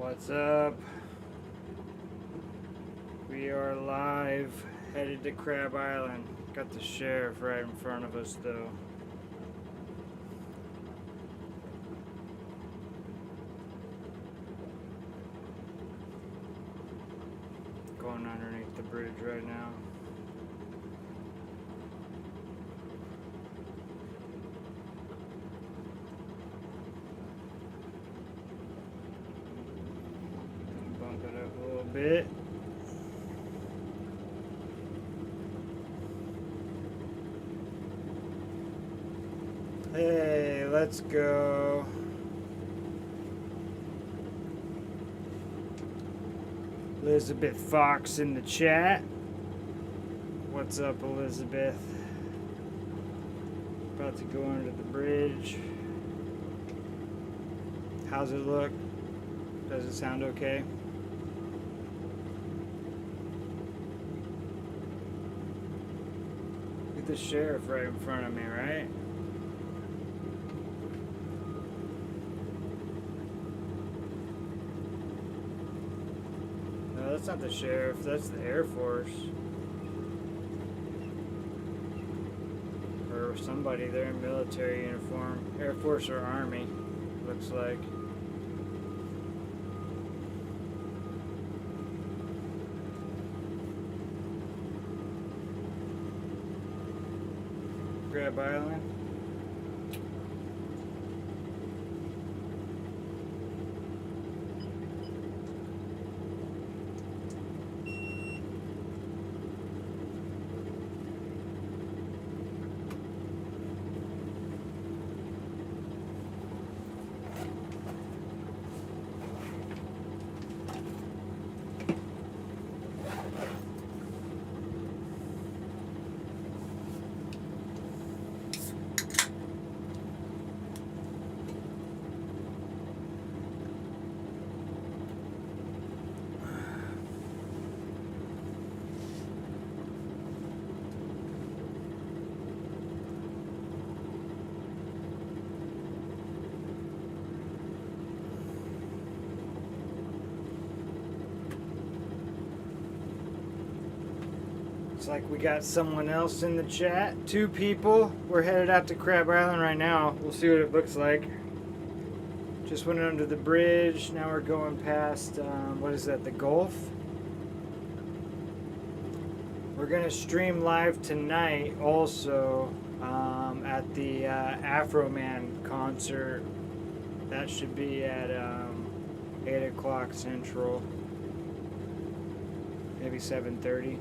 What's up? We are live, headed to Crab Island. Got the sheriff right in front of us though. Going underneath the bridge right now. Bump it up a little bit. Hey, let's go. Elizabeth Fox in the chat. What's up, Elizabeth? About to go under the bridge. How's it look? Does it sound okay? Look at the sheriff right in front of me, right? No, that's not the sheriff, that's the Air Force. Or somebody, they're in military uniform. Air Force or Army, looks like. Crab Island. Looks like we got someone else in the chat. 2 people. We're headed out to Crab Island right now. We'll see what it looks like. Just went under the bridge. Now we're going past, what is that, the Gulf? We're going to stream live tonight also at the Afro Man concert. That should be at 8 o'clock Central. Maybe 7:30.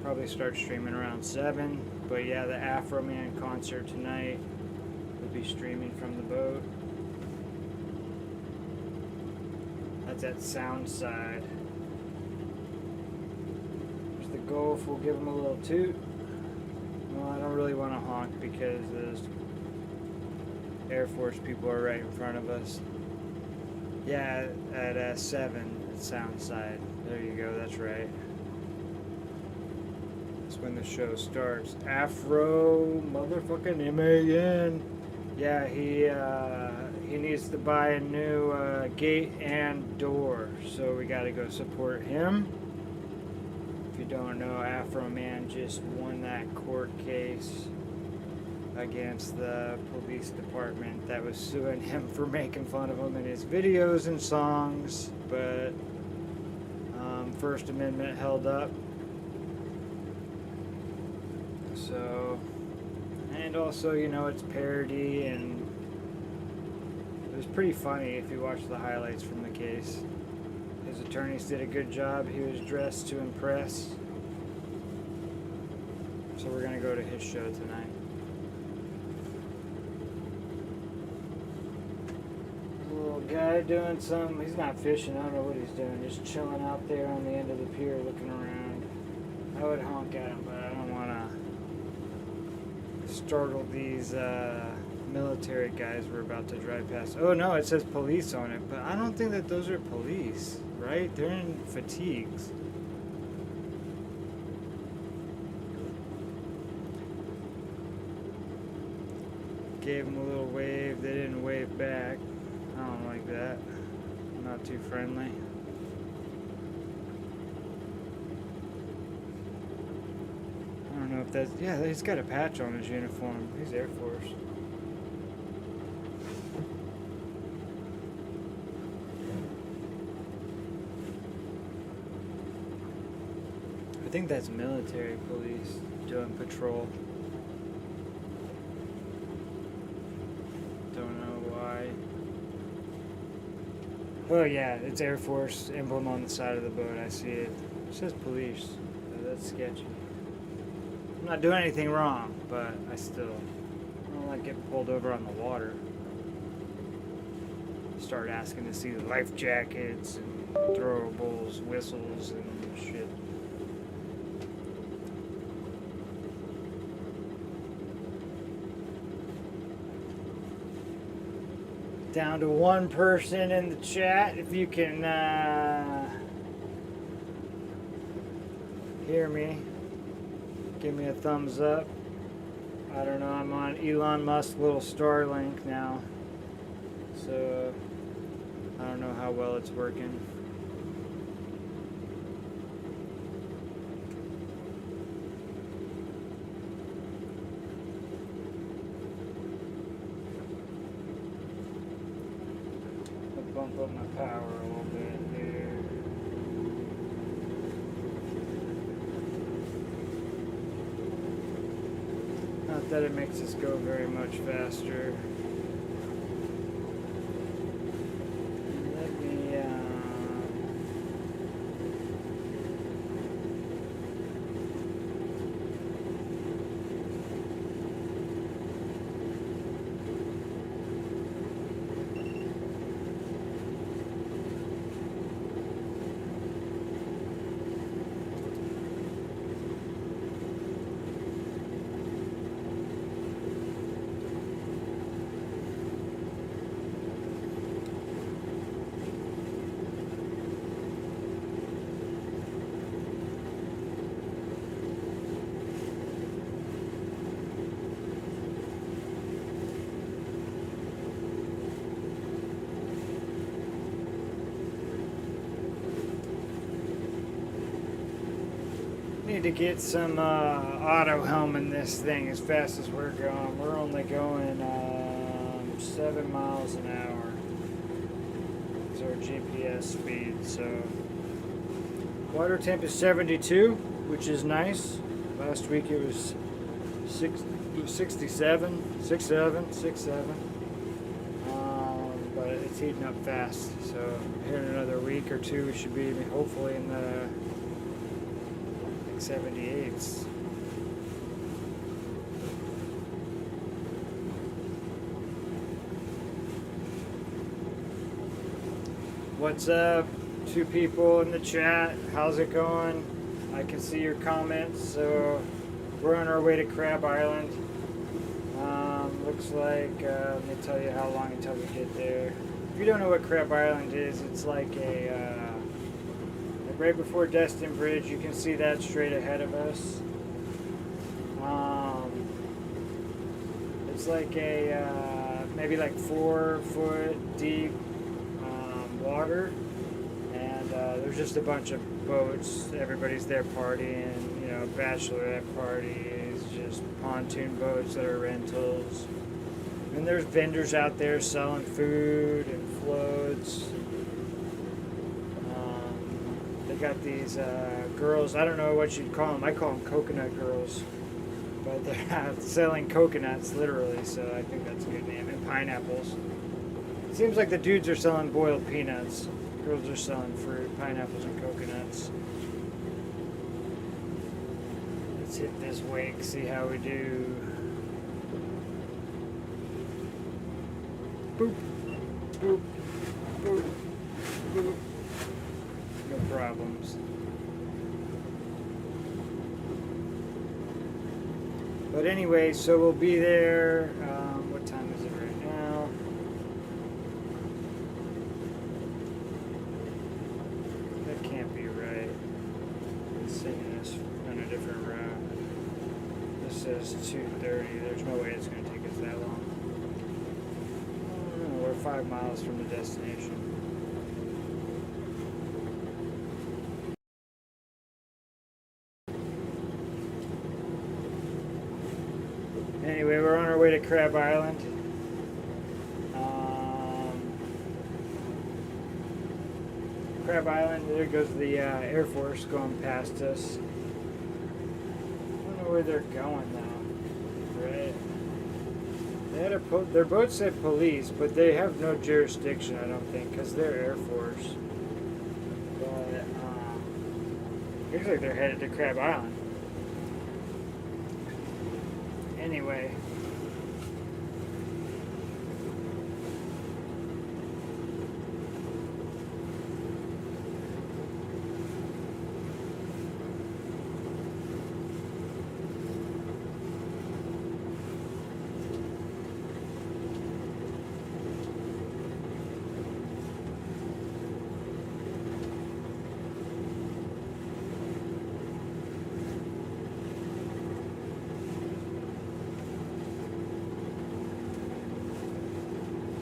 Probably start streaming around 7. But yeah, the Afro Man concert tonight. We'll be streaming from the boat. That's at Soundside. There's the Gulf. We'll give them a little toot. Well, I don't really want to honk because those Air Force people are right in front of us. Yeah, at 7 at Soundside. There you go. That's right. When the show starts. Afro motherfucking M-A-N. Yeah, he needs to buy a new gate and door, so we gotta go support him. If you don't know, Afro Man just won that court case against the police department that was suing him for making fun of him in his videos and songs, but First Amendment held up. So, and also, you know, it's parody, and it was pretty funny if you watch the highlights from the case. His attorneys did a good job. He was dressed to impress. So we're going to go to his show tonight. Little guy doing something. He's not fishing. I don't know what he's doing. Just chilling out there on the end of the pier looking around. I would honk at him, but I don't want to startle these military guys we're about to drive past. Oh no, it says police on it, but I don't think that those are police, right? They're in fatigues. Gave them a little wave. They didn't wave back. I don't like that. Not too friendly. don't know if that's... Yeah, he's got a patch on his uniform. He's Air Force. I think that's military police doing patrol. Don't know why. Oh yeah, it's Air Force emblem on the side of the boat. I see it. It says police. That's sketchy. I'm not doing anything wrong, but I don't like getting pulled over on the water. Start asking to see the life jackets and throwables, whistles, and shit. Down to one person in the chat. If you can hear me, give me a thumbs up. I don't know, I'm on Elon Musk's little Starlink now, so I don't know how well it's working. I'll bump up my power a little bit here. Not that it makes us go very much faster. Let me, need to get some auto helm in this thing as fast as we're going. We're only going 7 miles an hour. It's our GPS speed. So water temp is 72, which is nice. Last week it was 67, 67. But it's heating up fast. So here in another week or two, we should be hopefully in the 78s. What's up? 2 people in the chat. How's it going? I can see your comments. So we're on our way to Crab Island. Looks like, let me tell you how long until we get there. If you don't know what Crab Island is, it's like a right before Destin Bridge. You can see that straight ahead of us. It's like a maybe like 4 foot deep water, and there's just a bunch of boats. Everybody's there partying, you know, bachelorette parties, just pontoon boats that are rentals. And there's vendors out there selling food and floats. They got these girls, I don't know what you'd call them. I call them coconut girls. But they're selling coconuts, literally, so I think that's a good name. And pineapples. It seems like the dudes are selling boiled peanuts. Girls are selling fruit, pineapples, and coconuts. Let's hit this wake, see how we do. Boop, boop, boop, boop. No problems. But anyway, so we'll be there. What time is it right now? That can't be right. It's sending us on a different route. This says 2:30. There's no way it's going to take us that long. We're 5 miles from the destination. Anyway, we're on our way to Crab Island. Crab Island, there goes the Air Force going past us. I don't know where they're going though. Right? They had their boat said police, but they have no jurisdiction, I don't think, because they're Air Force. But looks like they're headed to Crab Island. Anyway.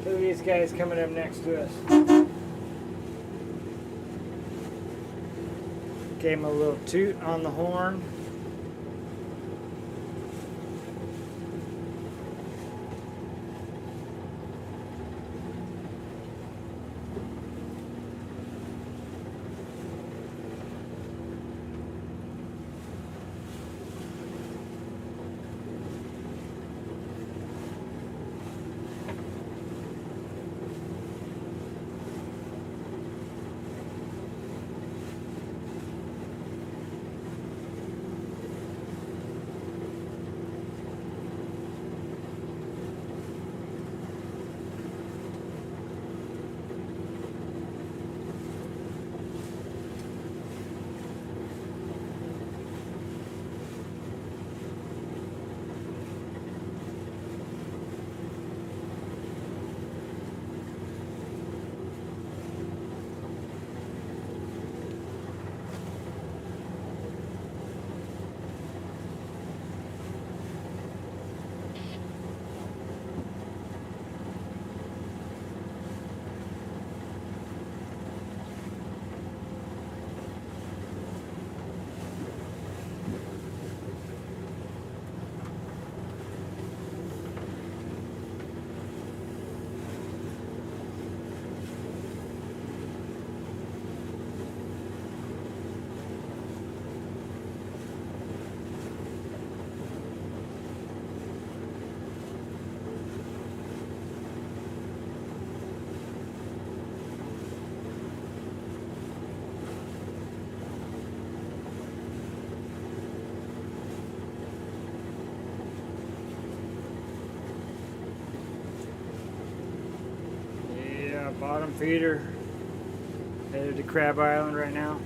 Look at these guys coming up next to us. Gave him a little toot on the horn. Bottomfeeder headed to Crab Island right now.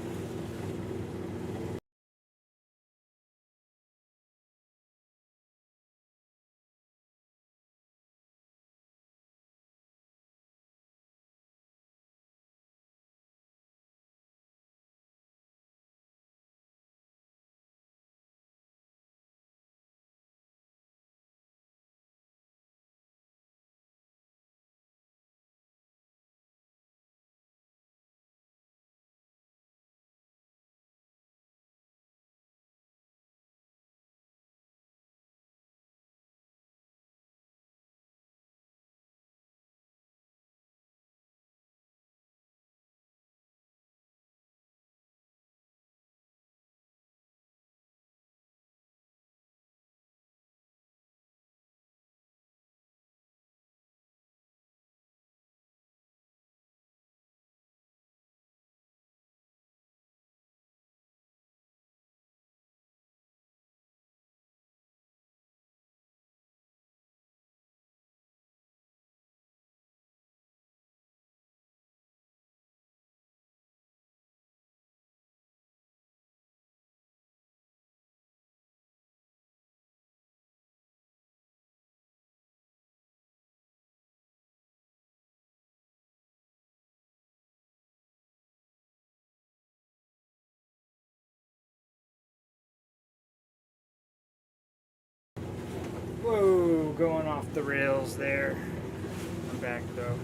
Whoa, going off the rails there. I'm back though.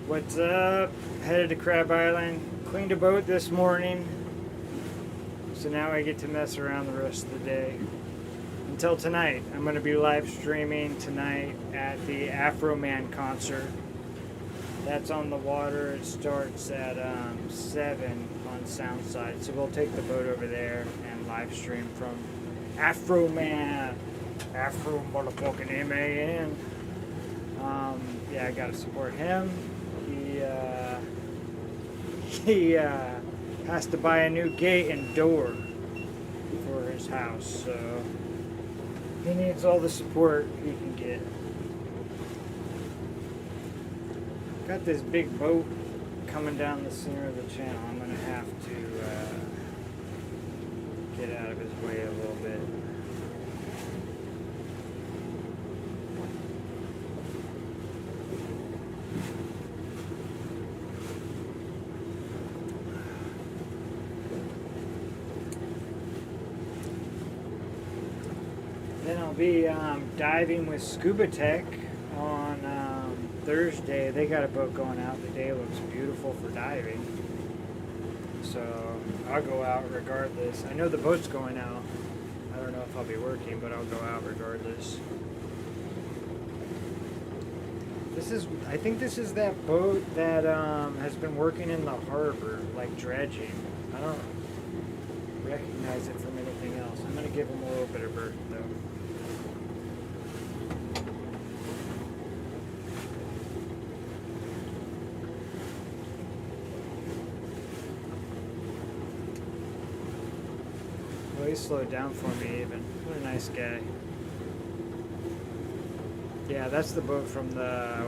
What's up? Headed to Crab Island. Cleaned a boat this morning. So now I get to mess around the rest of the day. Until tonight. I'm going to be live streaming tonight at the Afro Man concert. That's on the water. It starts at 7 on Soundside. So we'll take the boat over there and live stream from Afro Man. Afro motherfucking M-A-N. Yeah, I gotta support him. He has to buy a new gate and door for his house. So he needs all the support he can get. Got this big boat coming down the center of the channel. I'm gonna have to get out of his way a little bit. Then I'll be diving with Scuba Tech on Thursday. They got a boat going out. The day looks beautiful for diving. So I'll go out regardless. I know the boat's going out. I don't know if I'll be working, but I'll go out regardless. I think this is that boat that has been working in the harbor, like dredging. I don't recognize it from anything else. I'm going to give him a little bit of berth though. Well, he slowed down for me even. What a nice guy. Yeah, that's the boat from the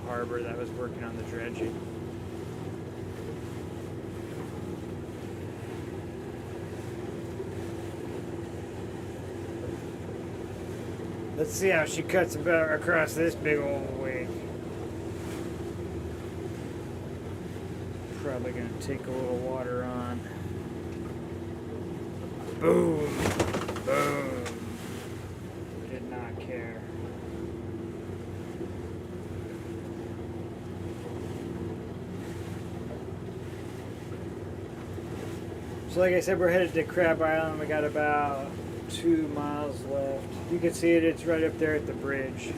harbor that was working on the dredging. Let's see how she cuts about across this big old wake. Probably gonna take a little water on. Boom! Boom! Did not care. So like I said, we're headed to Crab Island. We got about 2 miles left. You can see it, it's right up there at the bridge.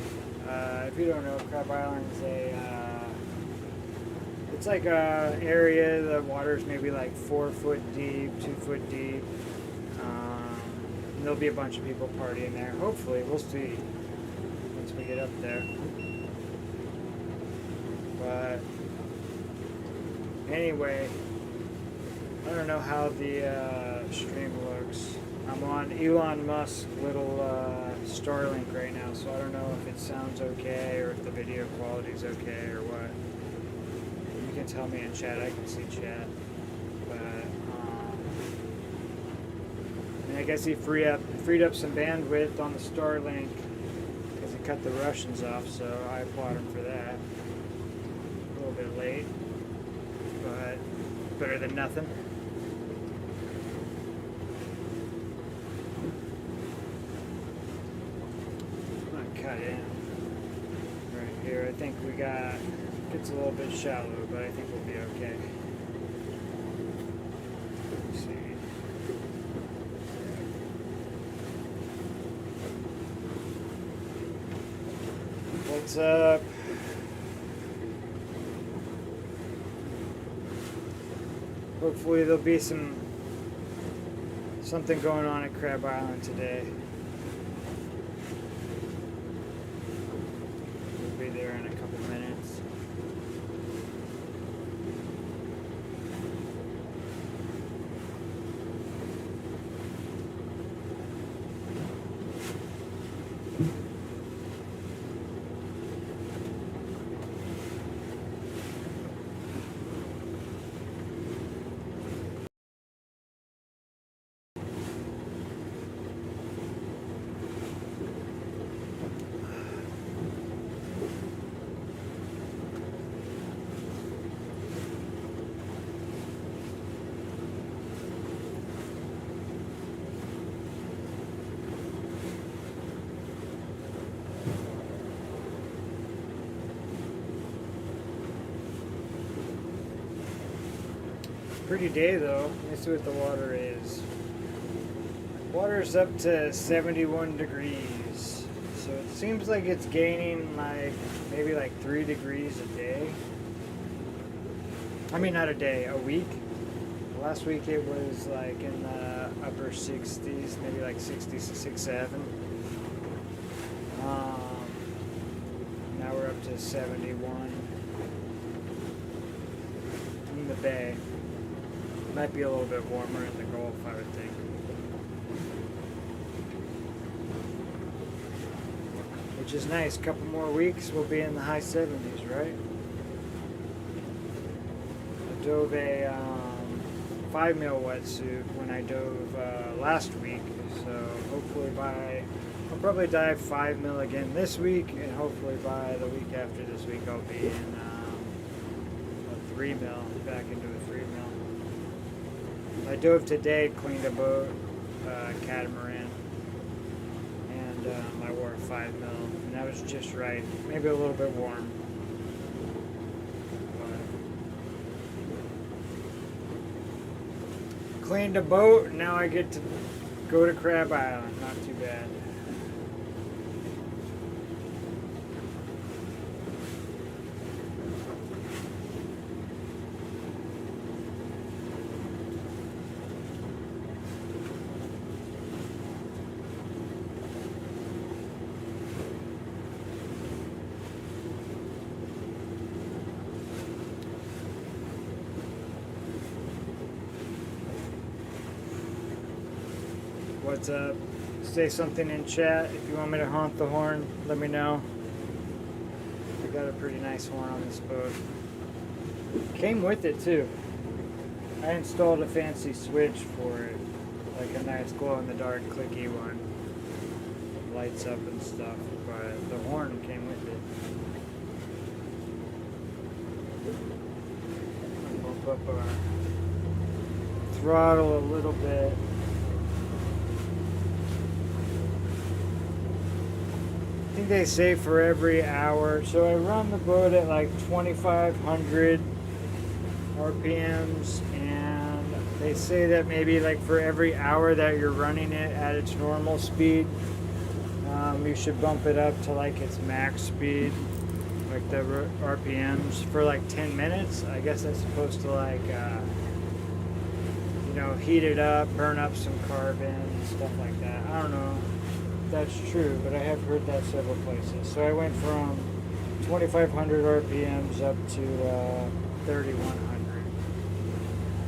If you don't know, Crab Island is it's like a area, the water's maybe like 4 foot deep, 2 foot deep. And there'll be a bunch of people partying there. Hopefully, we'll see once we get up there. But anyway, I don't know how the stream looks. I'm on Elon Musk's little Starlink right now, so I don't know if it sounds okay or if the video quality is okay or what. You can tell me in chat. I can see chat. But and I guess he freed up some bandwidth on the Starlink because he cut the Russians off. So I applaud him for that. A little bit late, but better than nothing. Cut in right here. I think we got, it's a little bit shallow, but I think we'll be okay. Let's see. What's up? Hopefully there'll be something going on at Crab Island today. There in a couple minutes. Pretty day though. Let me see what the water is. Water's up to 71 degrees. So it seems like it's gaining like maybe like 3 degrees a day. I mean, not a day, a week. Last week it was like in the upper 60s, maybe like 66, 7. Now we're up to 71 in the bay. Might be a little bit warmer in the Gulf, I would think. Which is nice. A couple more weeks, we'll be in the high 70s, right? I dove a 5 mil wetsuit when I dove last week, so hopefully I'll probably dive 5 mil again this week, and hopefully by the week after this week I'll be in a 3 mil, back into a 3 mil. I dove today, cleaned a boat, catamaran, and I wore a 5 mil, and that was just right, maybe a little bit warm. Cleaned a boat, and now I get to go to Crab Island. Not too bad. What's up? Say something in chat. If you want me to honk the horn, let me know. I got a pretty nice horn on this boat. Came with it too. I installed a fancy switch for it. Like a nice glow-in-the-dark clicky one. Lights up and stuff. But the horn came with it. Bump up our throttle a little bit. I think they say for every hour. So I run the boat at like 2,500 RPMs, and they say that maybe like for every hour that you're running it at its normal speed, you should bump it up to like its max speed, like the RPMs for like 10 minutes. I guess that's supposed to like, heat it up, burn up some carbon and stuff like that. I don't know. That's true, but I have heard that several places. So I went from 2,500 RPMs up to 3,100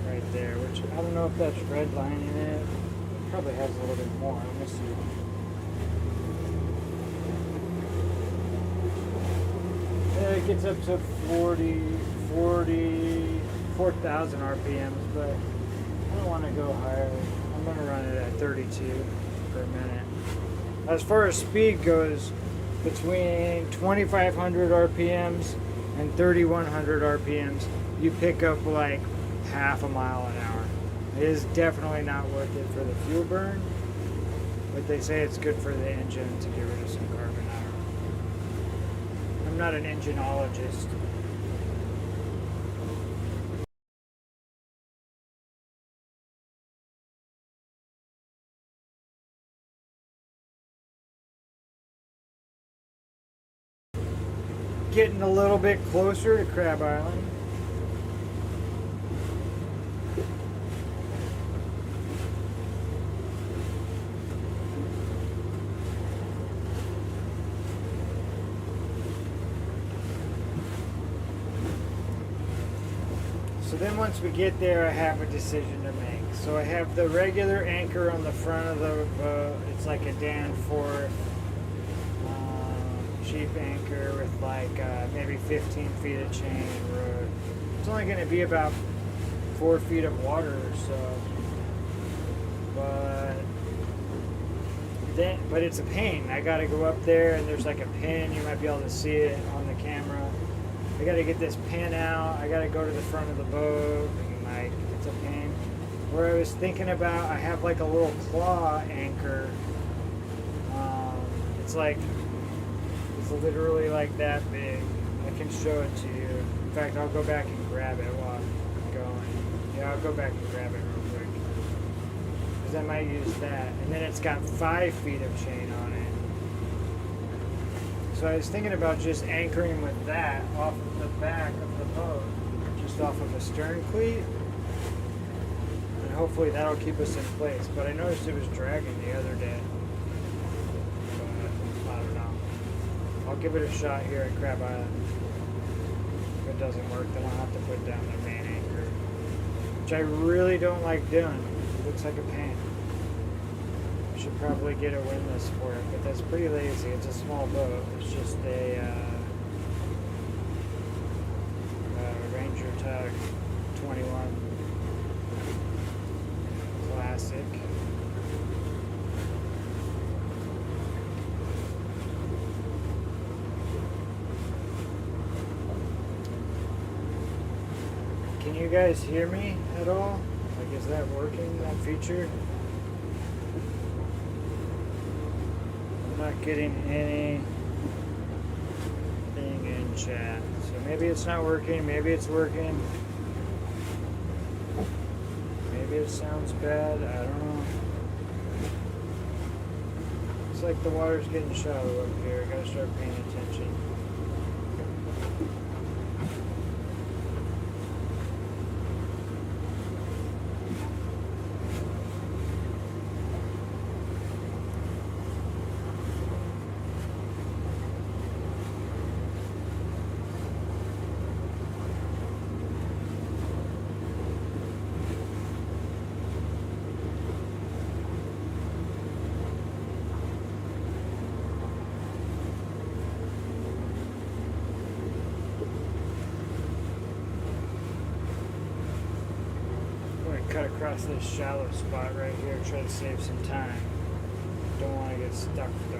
right there, which I don't know if that's redlining it. It probably has a little bit more. Let me see. Yeah, it gets up to 4,000 RPMs, but I don't want to go higher. I'm going to run it at 32 per minute. As far as speed goes, between 2,500 RPMs and 3,100 RPMs, you pick up like half a mile an hour. It is definitely not worth it for the fuel burn, but they say it's good for the engine to get rid of some carbon out. I'm not an engineologist. Getting a little bit closer to Crab Island. So then once we get there, I have a decision to make. So I have the regular anchor on the front of the boat. It's like a Danforth cheap anchor with like maybe 15 feet of chain and road. It's only going to be about 4 feet of water or so, but it's a pain. I got to go up there, and there's like a pin. You might be able to see it on the camera. I got to get this pin out. I got to go to the front of the boat, and like it's a pain. Where I was thinking about, I have like a little claw anchor. It's literally like that big. I can show it to you. In fact, I'll go back and grab it while I'm going. Yeah, I'll go back and grab it real quick. Because I might use that. And then it's got 5 feet of chain on it. So I was thinking about just anchoring with that off of the back of the boat. Just off of a stern cleat. And hopefully that'll keep us in place. But I noticed it was dragging the other day. But I don't know. I'll give it a shot here at Crab Island. If it doesn't work, then I'll have to put down the main anchor. Which I really don't like doing. It looks like a pain. I should probably get a windlass for it, but that's pretty lazy. It's a small boat. It's just a Ranger Tug 21 Classic. Can you guys hear me at all? Like, is that working, that feature? I'm not getting anything in chat. So maybe it's not working, maybe it's working. Maybe it sounds bad, I don't know. It's like the water's getting shallow up here. I gotta start paying attention. Cut across this shallow spot right here, try to save some time. Don't want to get stuck though.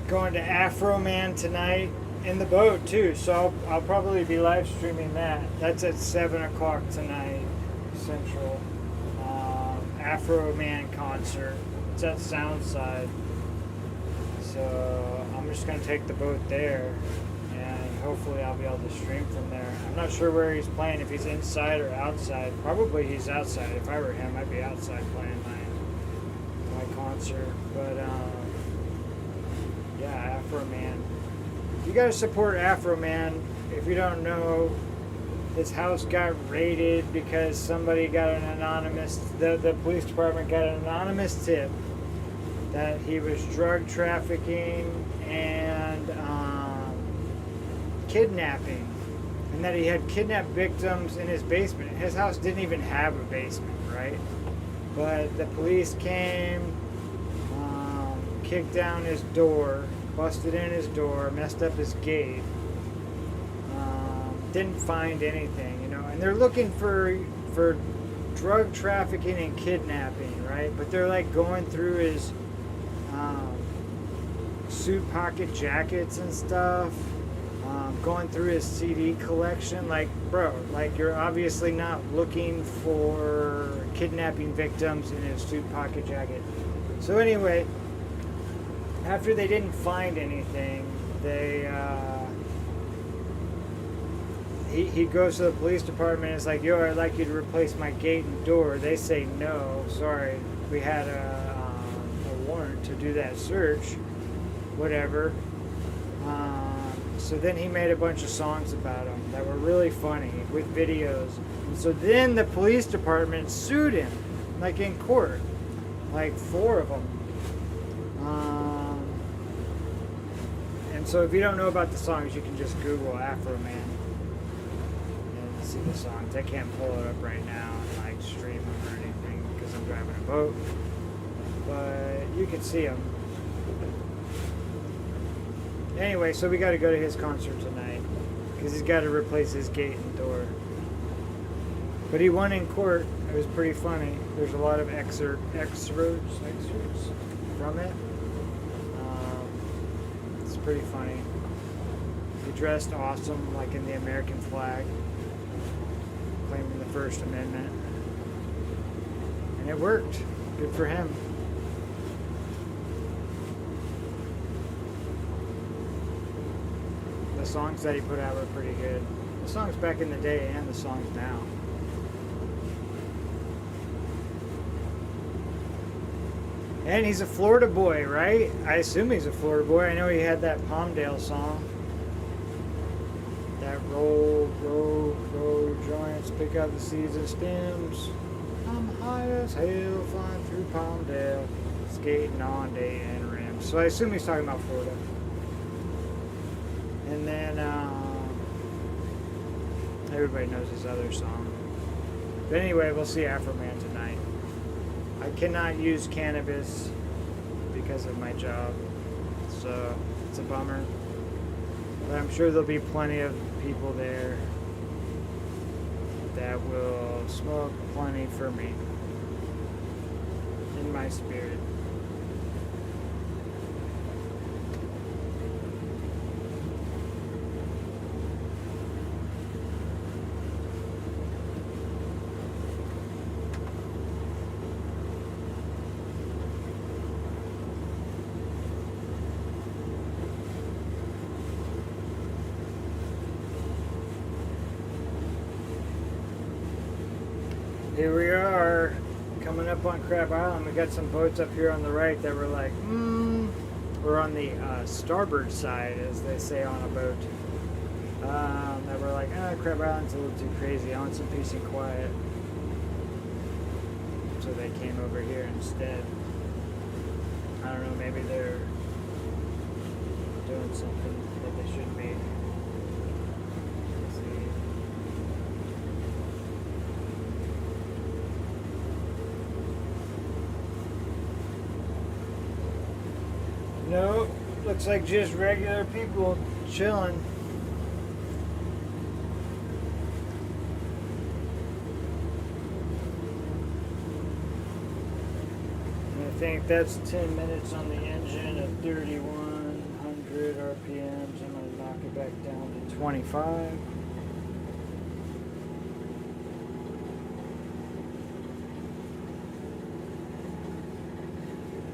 Going to Afro Man tonight. In the boat too, so I'll probably be live streaming that. That's at 7 o'clock tonight, Central. Afro Man concert. It's at Soundside. So I'm just gonna take the boat there, and hopefully I'll be able to stream from there. I'm not sure where he's playing, if he's inside or outside. Probably he's outside. If I were him, I'd be outside playing my concert. But yeah, Afro Man. You gotta support Afro Man. If you don't know, his house got raided because somebody got an anonymous, the police department got an anonymous tip that he was drug trafficking and kidnapping, and that he had kidnapped victims in his basement. His house didn't even have a basement, right? But the police came, kicked down his door, busted in his door, messed up his gate, didn't find anything, you know, and they're looking for drug trafficking and kidnapping, right? But they're like going through his suit pocket jackets and stuff, going through his CD collection. Like, bro, like, you're obviously not looking for kidnapping victims in his suit pocket jacket. So anyway, after they didn't find anything, he goes to the police department and is like, yo, I'd like you to replace my gate and door. They say, no, sorry, we had a warrant to do that search, whatever. So then he made a bunch of songs about him that were really funny with videos. And so then the police department sued him, like in court, like 4 of them. So if you don't know about the songs, you can just Google Afro Man and see the songs. I can't pull it up right now and like stream them or anything because I'm driving a boat, but you can see them. Anyway, so we got to go to his concert tonight because he's got to replace his gate and door. But he won in court. It was pretty funny. There's a lot of excerpts from it. Pretty funny. He dressed awesome, like in the American flag, claiming the First Amendment. And it worked. Good for him. The songs that he put out were pretty good. The songs back in the day and the songs now. And he's a Florida boy, right? I assume he's a Florida boy. I know he had that Palmdale song. That roll, joints, pick up the seeds and stems. I'm high as hell, flying through Palmdale, skating on day and rims. So I assume he's talking about Florida. And then everybody knows his other song. But anyway, we'll see Afro Man tonight. I cannot use cannabis because of my job, so it's a bummer. But I'm sure there'll be plenty of people there that will smoke plenty for me in my spirit. Here we are, coming up on Crab Island. We got some boats up here on the right that were like, we're on the starboard side, as they say on a boat. That were like, Crab Island's a little too crazy. I want some peace and quiet. So they came over here instead. I don't know, maybe they're doing something that they shouldn't be. No, looks like just regular people chilling. And I think that's 10 minutes on the engine at 3,100 RPMs. I'm going to knock it back down to 25.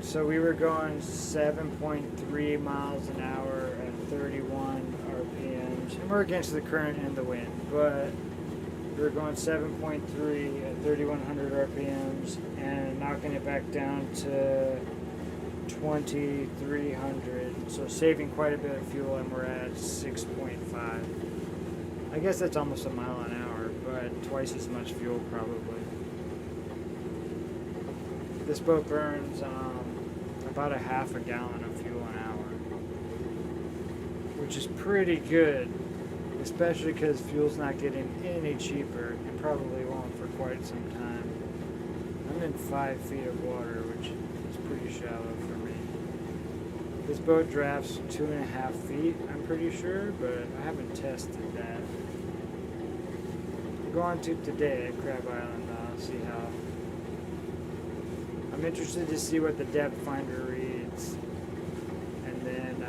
So we were going 7.3 miles an hour at 31 RPMs. And we're against the current and the wind, but we were going 7.3 at 3,100 RPMs and knocking it back down to 2,300. So saving quite a bit of fuel, and we're at 6.5. I guess that's almost a mile an hour, but twice as much fuel probably. This boat burns about a half a gallon of fuel an hour, which is pretty good, especially because fuel's not getting any cheaper and probably won't for quite some time. I'm in 5 feet of water, which is pretty shallow for me. This boat drafts 2.5 feet, I'm pretty sure, but I haven't tested that. I'm going to today at Crab Island. See how. I'm interested to see what the depth finder reads, and then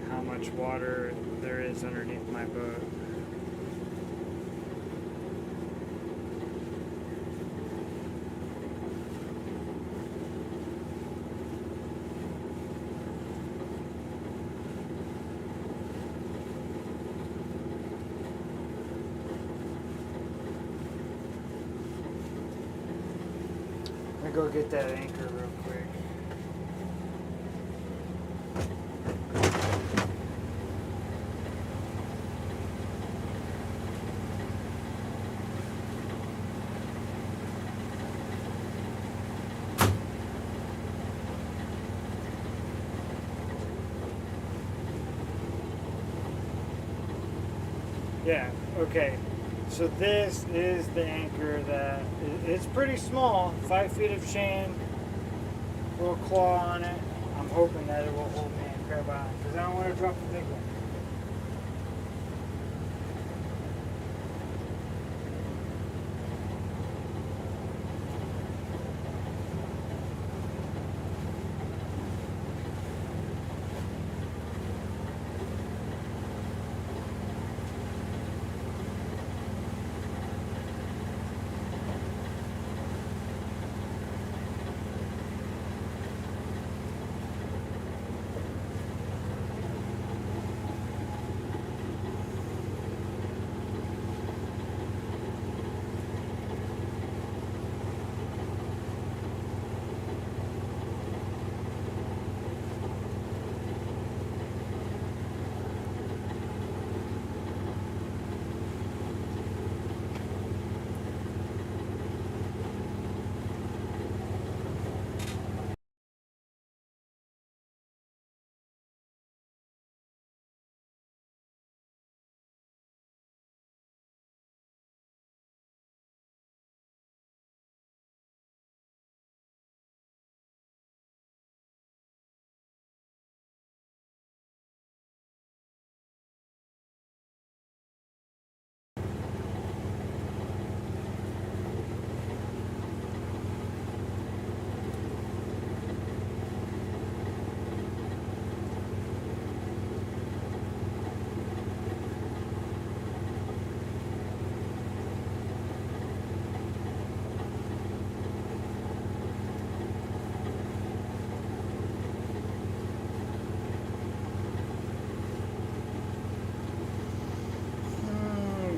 how much water there is underneath my boat. Go get that anchor real quick. Yeah, okay. So this is the anchor that, it's pretty small, 5 feet of chain, little claw on it. I'm hoping that it will hold me in Crab Island, because I don't want to drop the big one.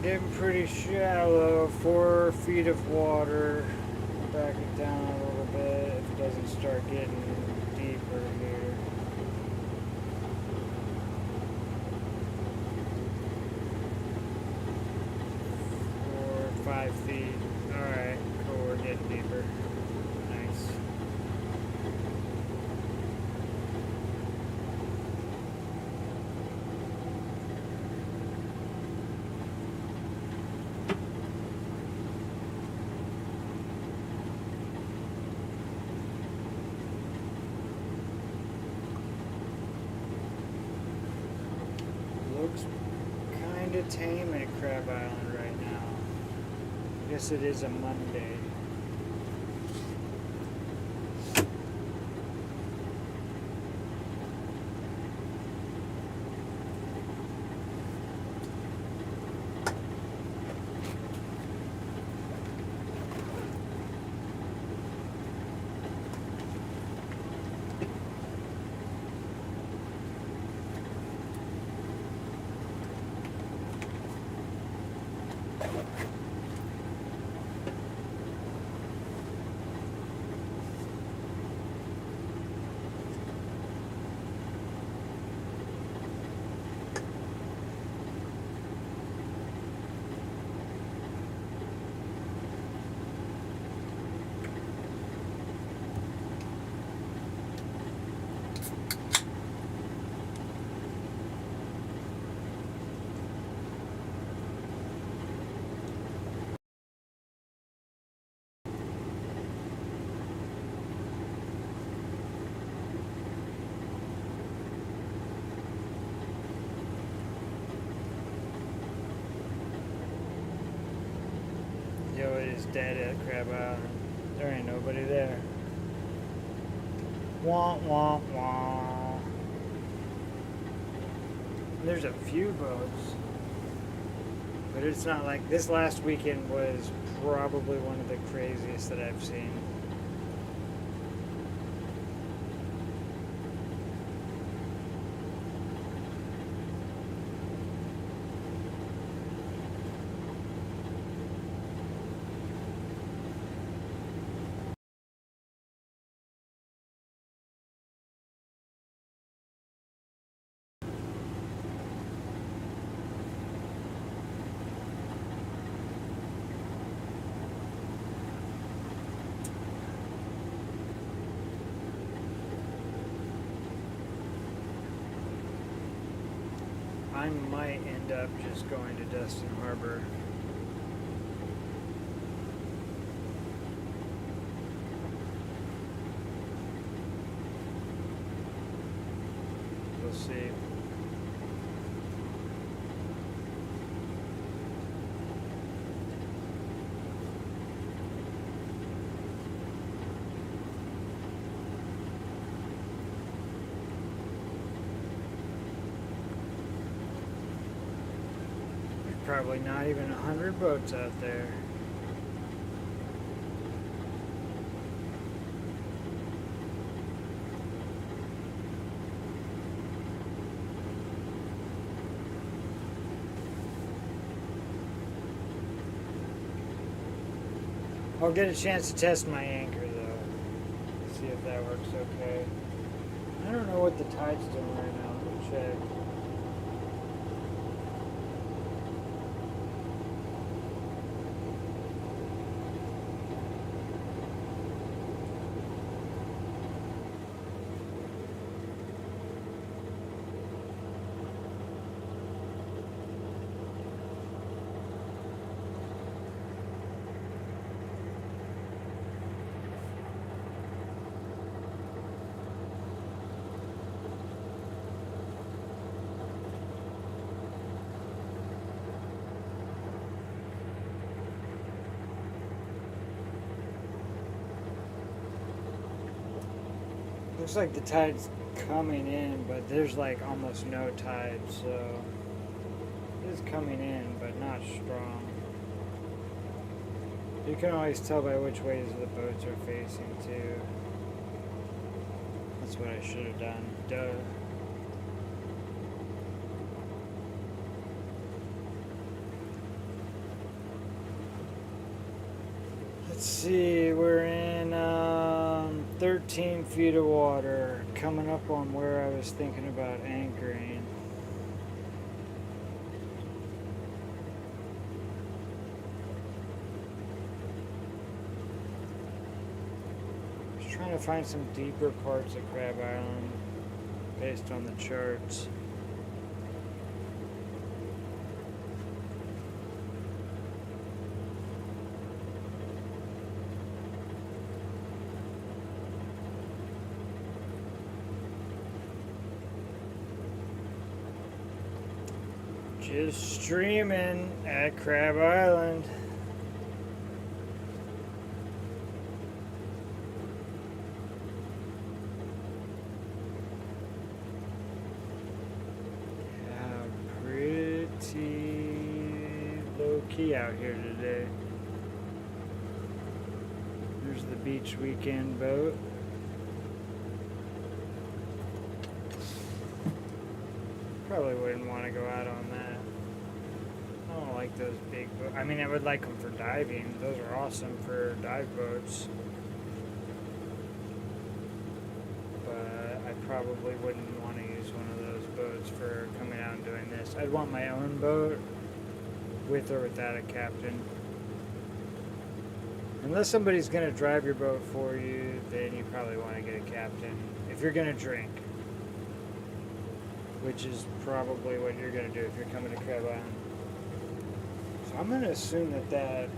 Getting pretty shallow, 4 feet of water. Back it down a little bit if it doesn't start getting deeper here. 4 or 5 feet. Alright, cool, we're getting deeper. Nice. Looks kind of tame at Crab Island right now. I guess it is a Monday. Yo, it is dead at Crab Island. There ain't nobody there. Wah, wah, wah. There's a few boats. But it's not like... This last weekend was probably one of the craziest that I've seen. I might end up just going to Destin Harbor. We'll see. Probably not even 100 boats out there. I'll get a chance to test my anchor though. See if that works okay. I don't know what the tide's doing right now. Let me check. Looks like the tide's coming in, but there's like almost no tide, so it is coming in, but not strong. You can always tell by which ways the boats are facing too. That's what I should have done. Duh. Let's see, we're in 13 feet of water, coming up on where I was thinking about anchoring. Just trying to find some deeper parts of Crab Island based on the charts. Just streaming at Crab Island. Yeah, pretty low key out here today. There's the beach weekend boat. Probably wouldn't want to go out on that. I don't like those big boats. I mean, I would like them for diving. Those are awesome for dive boats. But I probably wouldn't want to use one of those boats for coming out and doing this. I'd want my own boat with or without a captain. Unless somebody's going to drive your boat for you, then you probably want to get a captain. If you're going to drink. Which is probably what you're going to do if you're coming to Crab Island. So I'm going to assume that that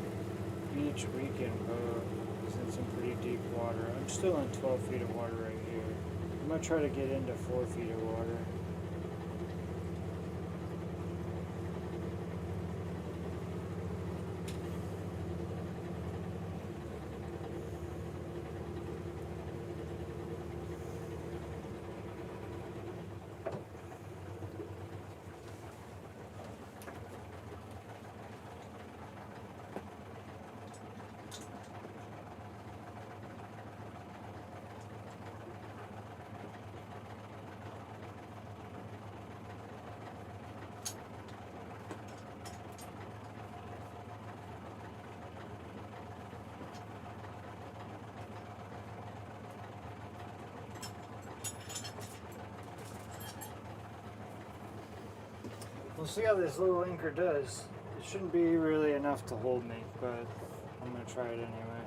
beach weekend boat is in some pretty deep water. I'm still in 12 feet of water right here. I'm going to try to get into 4 feet of water. We'll see how this little anchor does. It shouldn't be really enough to hold me, but I'm going to try it anyway.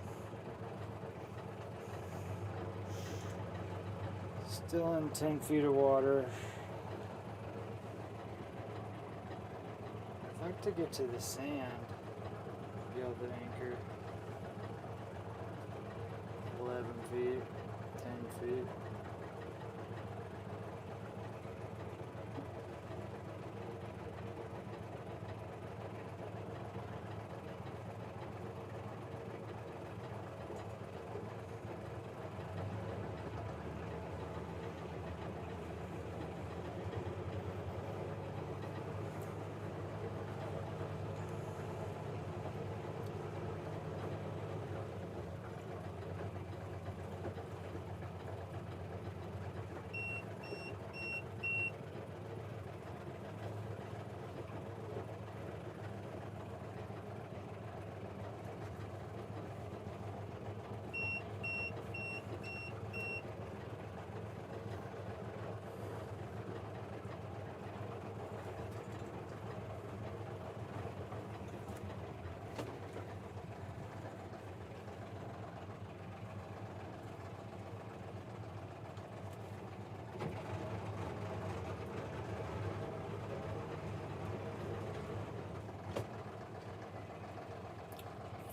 Still in 10 feet of water. I'd like to get to the sand. Be able to anchor. 11 feet, 10 feet.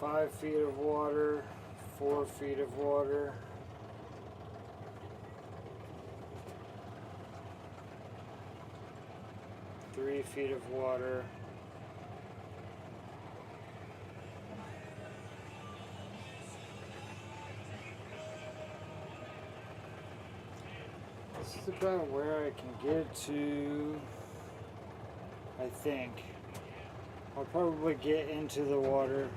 Five feet of water, 4 feet of water. Three feet of water. This is about where I can get to, I think. I'll probably get into the water.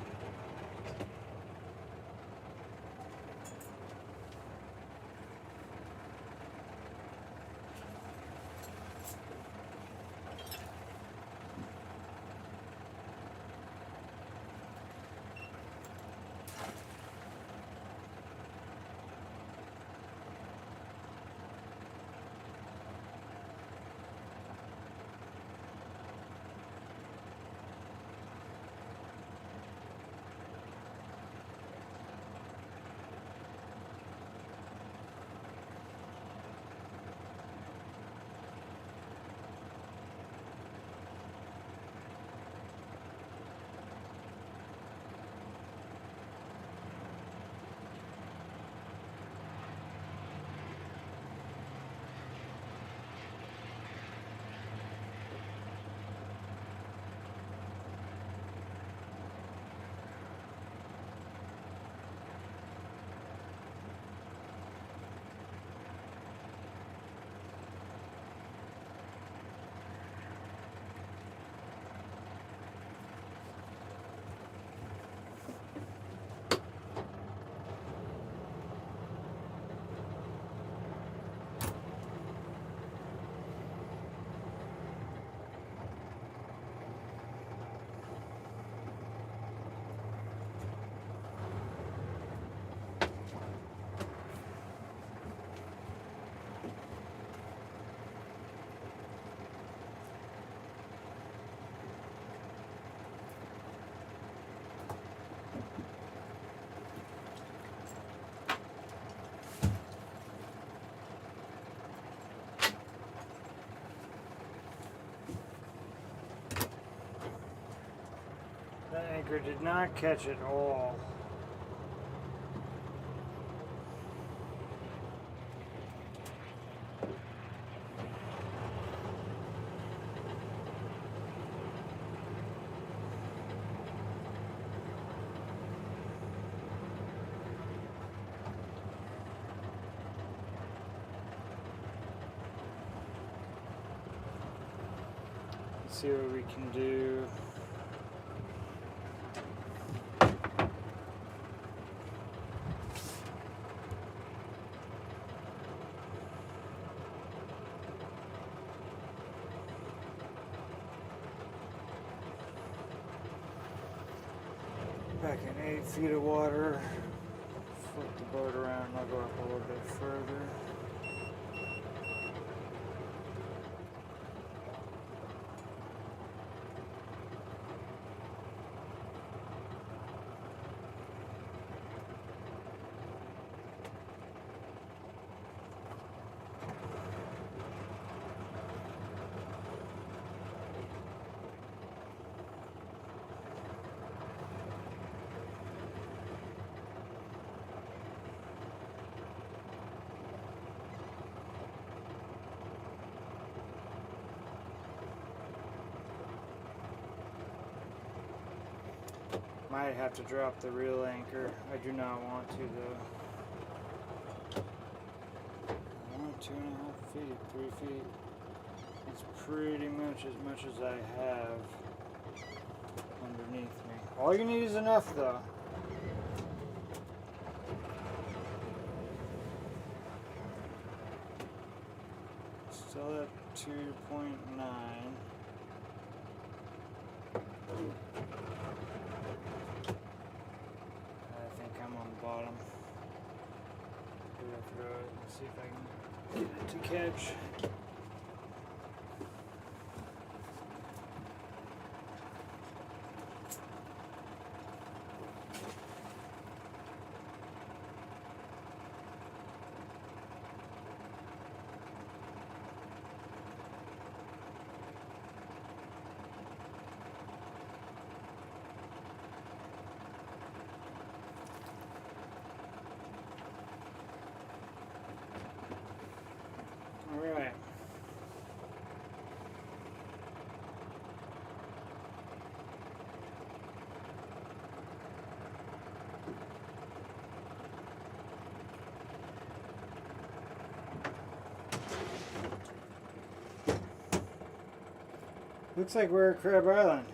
The anchor did not catch at all. Let's see what we can do. Back in 8 feet of water. Flip the boat around and I'll go up a little bit further. Might have to drop the real anchor. I do not want to though. I want 2.5 feet, 3 feet. It's pretty much as I have underneath me. All you need is enough though. Still at 2.9. Bottom. Throw it and see if I can get it to catch. Alright. Looks like we're at Crab Island.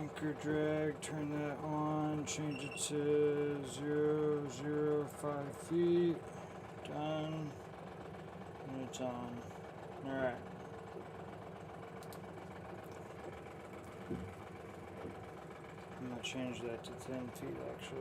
Anchor drag, turn that on, change it to 0.05 feet, done, and it's on. Alright. I'm going to change that to 10 feet actually.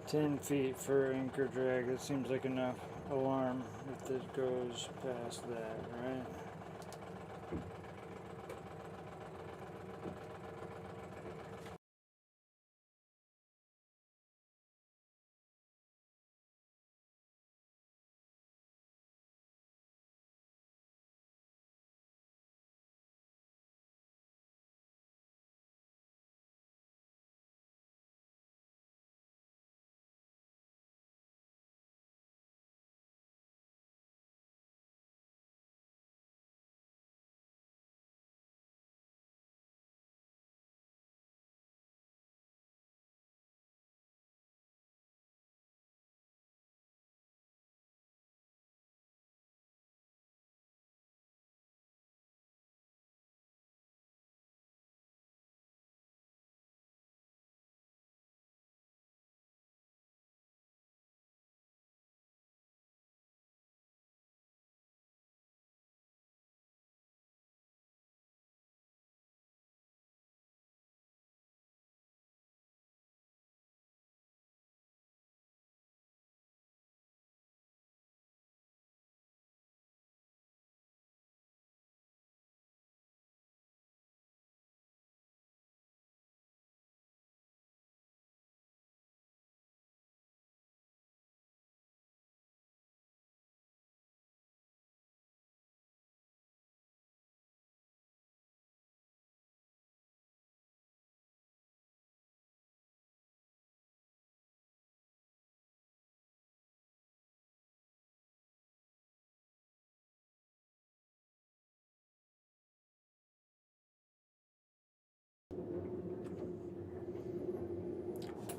$10 feet for anchor drag. That seems like enough alarm if it goes past that, right?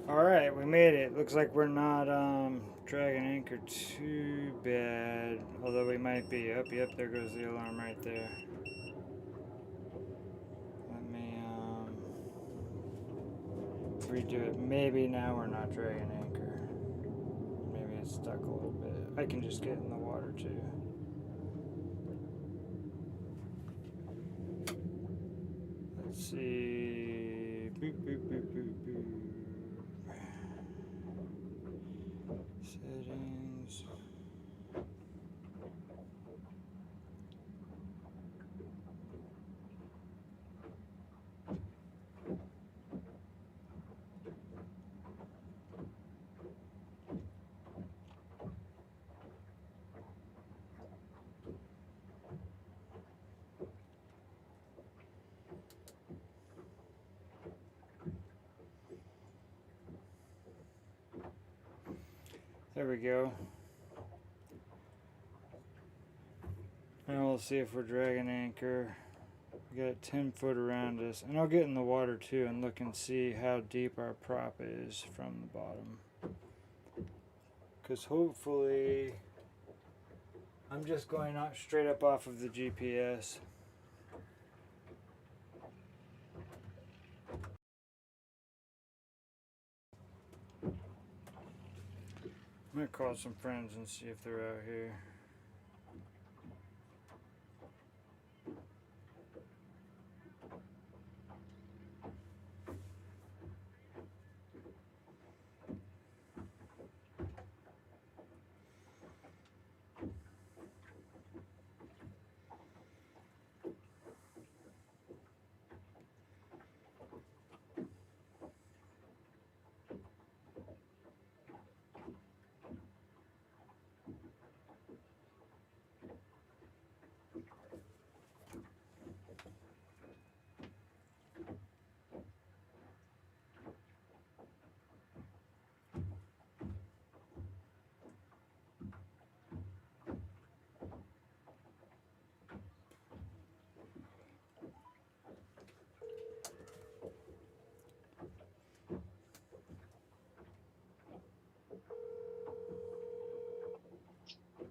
Alright, we made it. Looks like we're not dragging anchor too bad. Although we might be. Yep, there goes the alarm right there. Let me redo it. Maybe now we're not dragging anchor. Maybe it's stuck a little bit. I can just get in the water too. Let's see. Boop, boop, boop, boop, boop. Settings. There we go. Now we'll see if we're dragging anchor. We got 10 foot around us. And I'll get in the water too and look and see how deep our prop is from the bottom. Because hopefully, I'm just going out straight up off of the GPS. I'm going to call some friends and see if they're out here.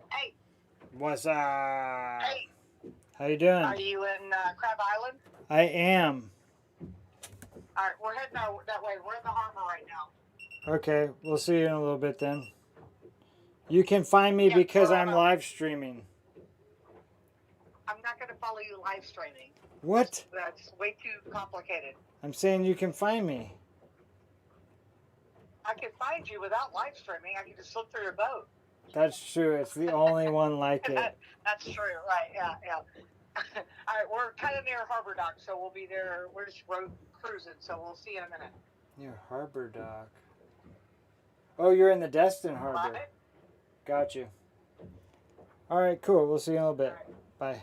Hey. What's up? Hey. How you doing? Are you in Crab Island? I am. All right, we're heading that way. We're in the harbor right now. Okay, we'll see you in a little bit then. You can find me because I'm live streaming. I'm not going to follow you live streaming. What? That's way too complicated. I'm saying you can find me. I can find you without live streaming. I can just look through your boat. That's true. It's the only one like it. That's true, right? Yeah. All right, we're kind of near Harbor Dock, so we'll be there. We're just road cruising, so we'll see you in a minute. Near Harbor Dock. Oh, you're in the Destin Harbor. Right? Got you. All right, cool. We'll see you in a little bit. Right. Bye.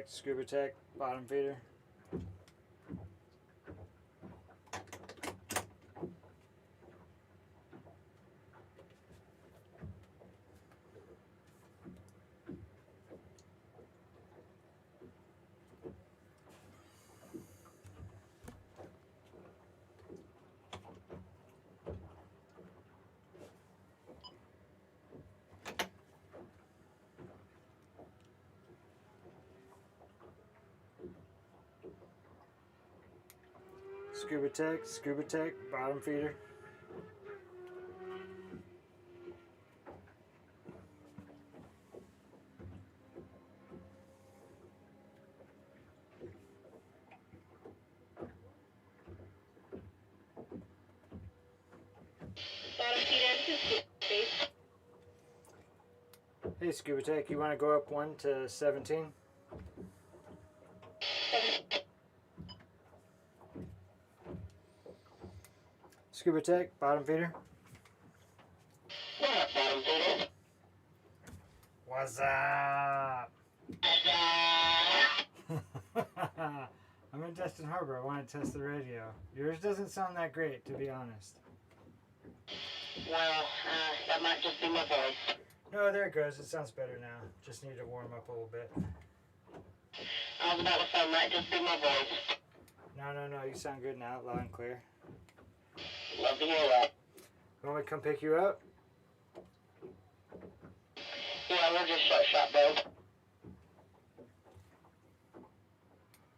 Scuba tech, bottom feeder. Scuba tech, bottom feeder. Bottom feeder, space. Hey, Scuba Tech, you want to go up 1 to 17? Scuba Tech, bottom feeder. Bottom feeder. What's up? I'm in Destin Harbor. I want to test the radio. Yours doesn't sound that great, to be honest. Well, that might just be my voice. No, there it goes. It sounds better now. Just need to warm up a little bit. I was about to say, might just be my voice. No. You sound good now, loud and clear. Love to hear that. You want me to come pick you up? Yeah, we're just shot, babe.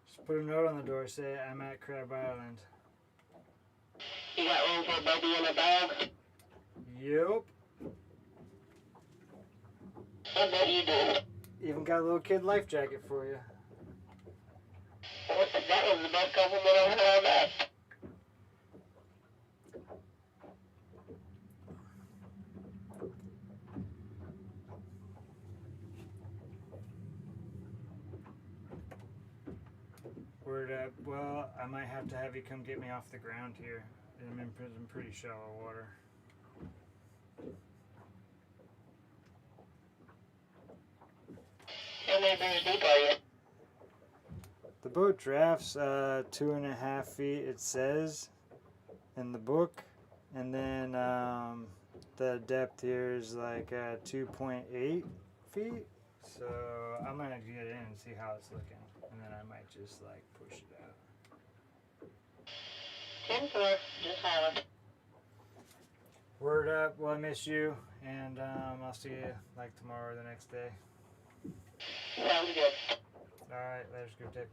Just put a note on the door. Say I'm at Crab Island. You got room for a baby in a bag? Yup. I bet you do. Even got a little kid life jacket for you. That was the best compliment I've heard all day. Word up. Well, I might have to have you come get me off the ground here. I'm in pretty shallow water. How many beers deep are you? The boat drafts 2.5 feet, it says in the book, and then the depth here is like 2.8 feet. So I'm gonna get in and see how it's looking, and then I might just like push it out. 10-4, just holler. Word up. Well, I miss you, and I'll see you like tomorrow or the next day. Sounds good. All right, later, Scoop Tape.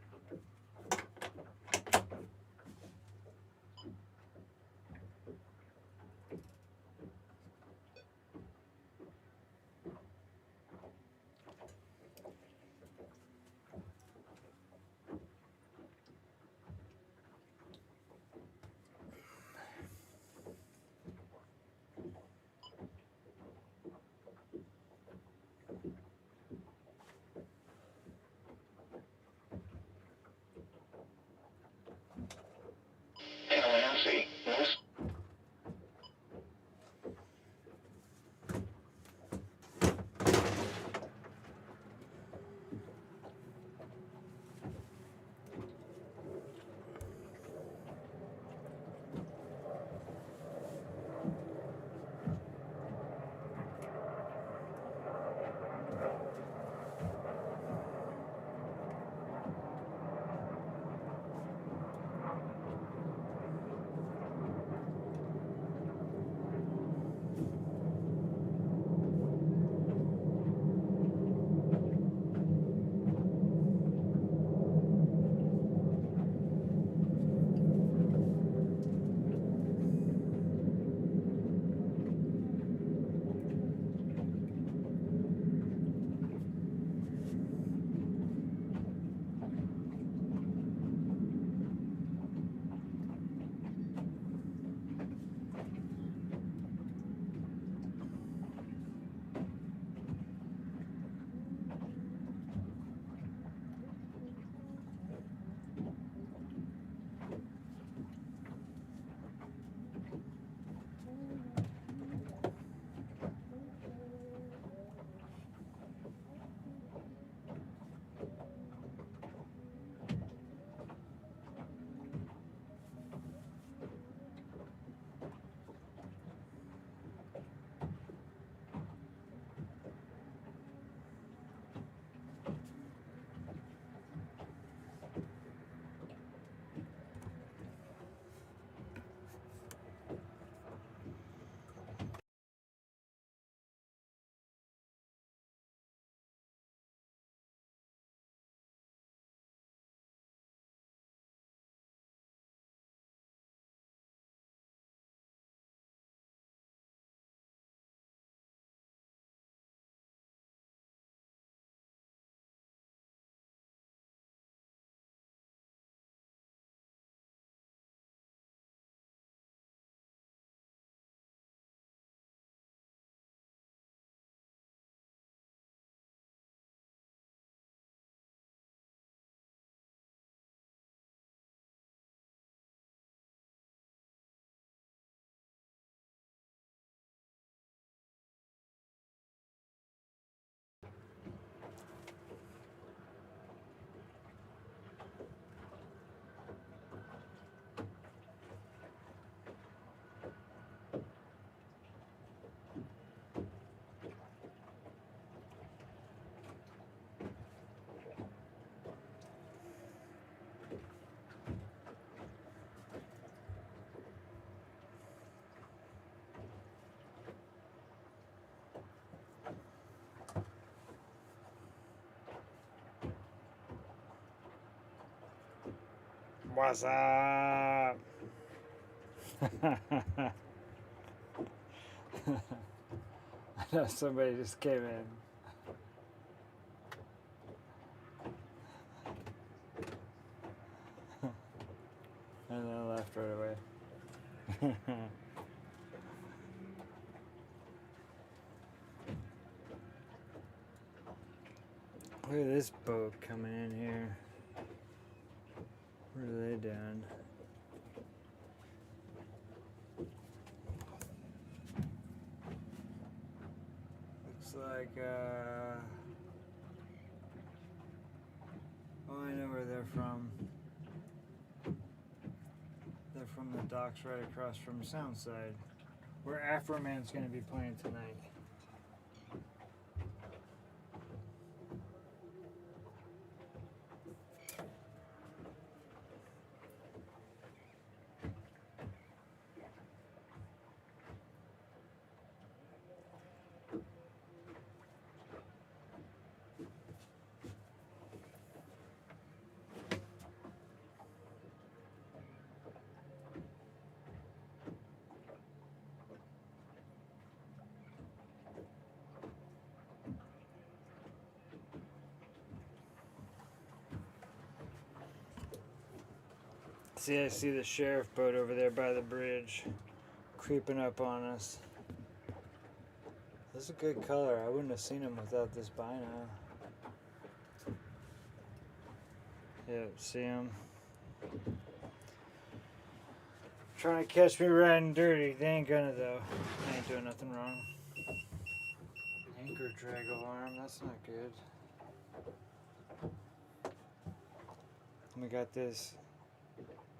What's up? I know somebody just came in. And then left right away. Look at this boat coming in here. What are they doing? Looks like, oh, I know where they're from. They're from the docks right across from Soundside, where Afro Man's going to be playing tonight. See, I see the sheriff boat over there by the bridge, creeping up on us. This is a good color. I wouldn't have seen him without this bino. Yep, see him. Trying to catch me riding dirty. They ain't gonna though. I ain't doing nothing wrong. Anchor drag alarm. That's not good. We got this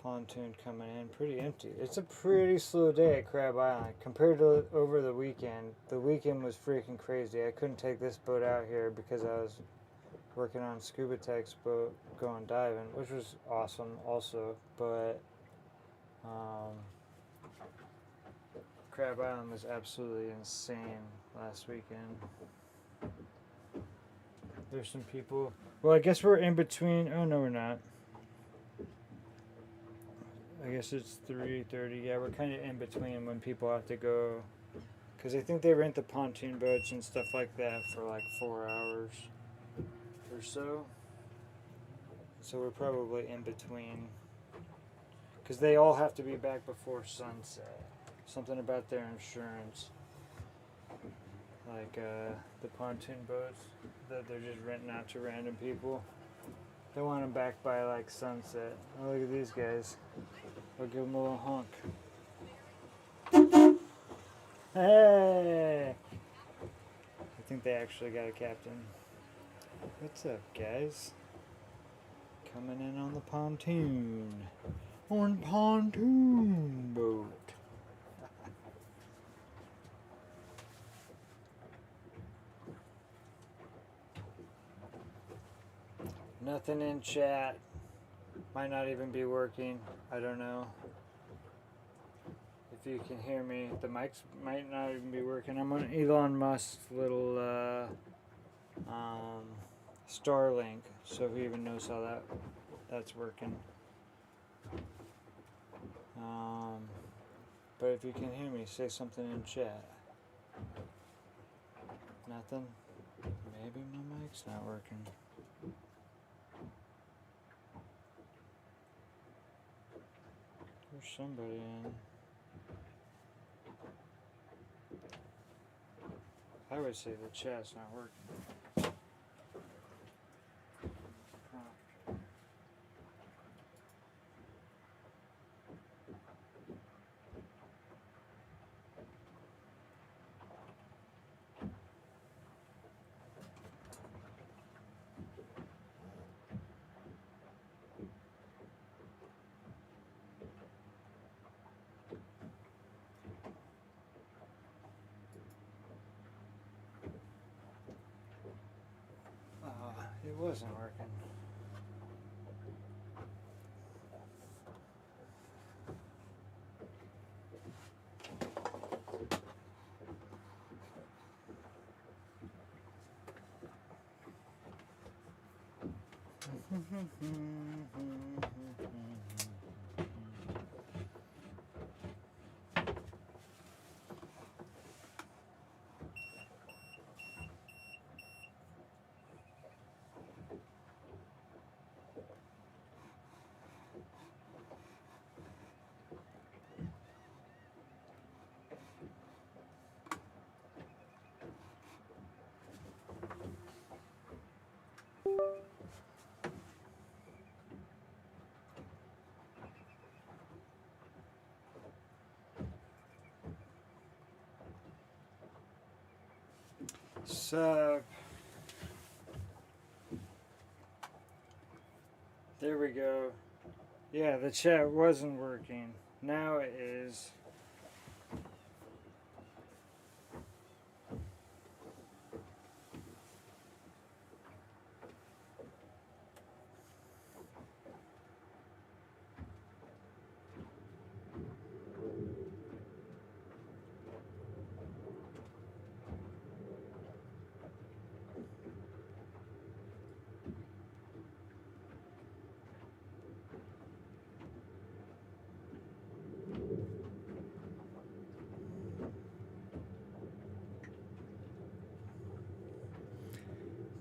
pontoon coming in pretty empty. It's a pretty slow day at Crab Island compared to over the weekend. The weekend was freaking crazy. I couldn't take this boat out here because I was working on Scuba Tech's boat going diving, which was awesome also, but Crab Island was absolutely insane last weekend. There's some people. Well, I guess we're in between. Oh no, we're not. I guess it's 3:30. Yeah, we're kind of in between when people have to go, because I think they rent the pontoon boats and stuff like that for like 4 hours or so. So we're probably in between, because they all have to be back before sunset. Something about their insurance, like the pontoon boats that they're just renting out to random people. They want them back by like sunset. Oh, look at these guys. I'll give them a little honk. Hey! I think they actually got a captain. What's up, guys? Coming in on the pontoon. On pontoon boat. Nothing in chat. Might not even be working. I don't know. If you can hear me, the mics might not even be working. I'm on Elon Musk's little Starlink, so who even knows how that's working. But if you can hear me, say something in chat. Nothing? Maybe my mic's not working. There's somebody in. I would say the chat's not working. It wasn't working. So there we go. Yeah, the chat wasn't working. Now it is.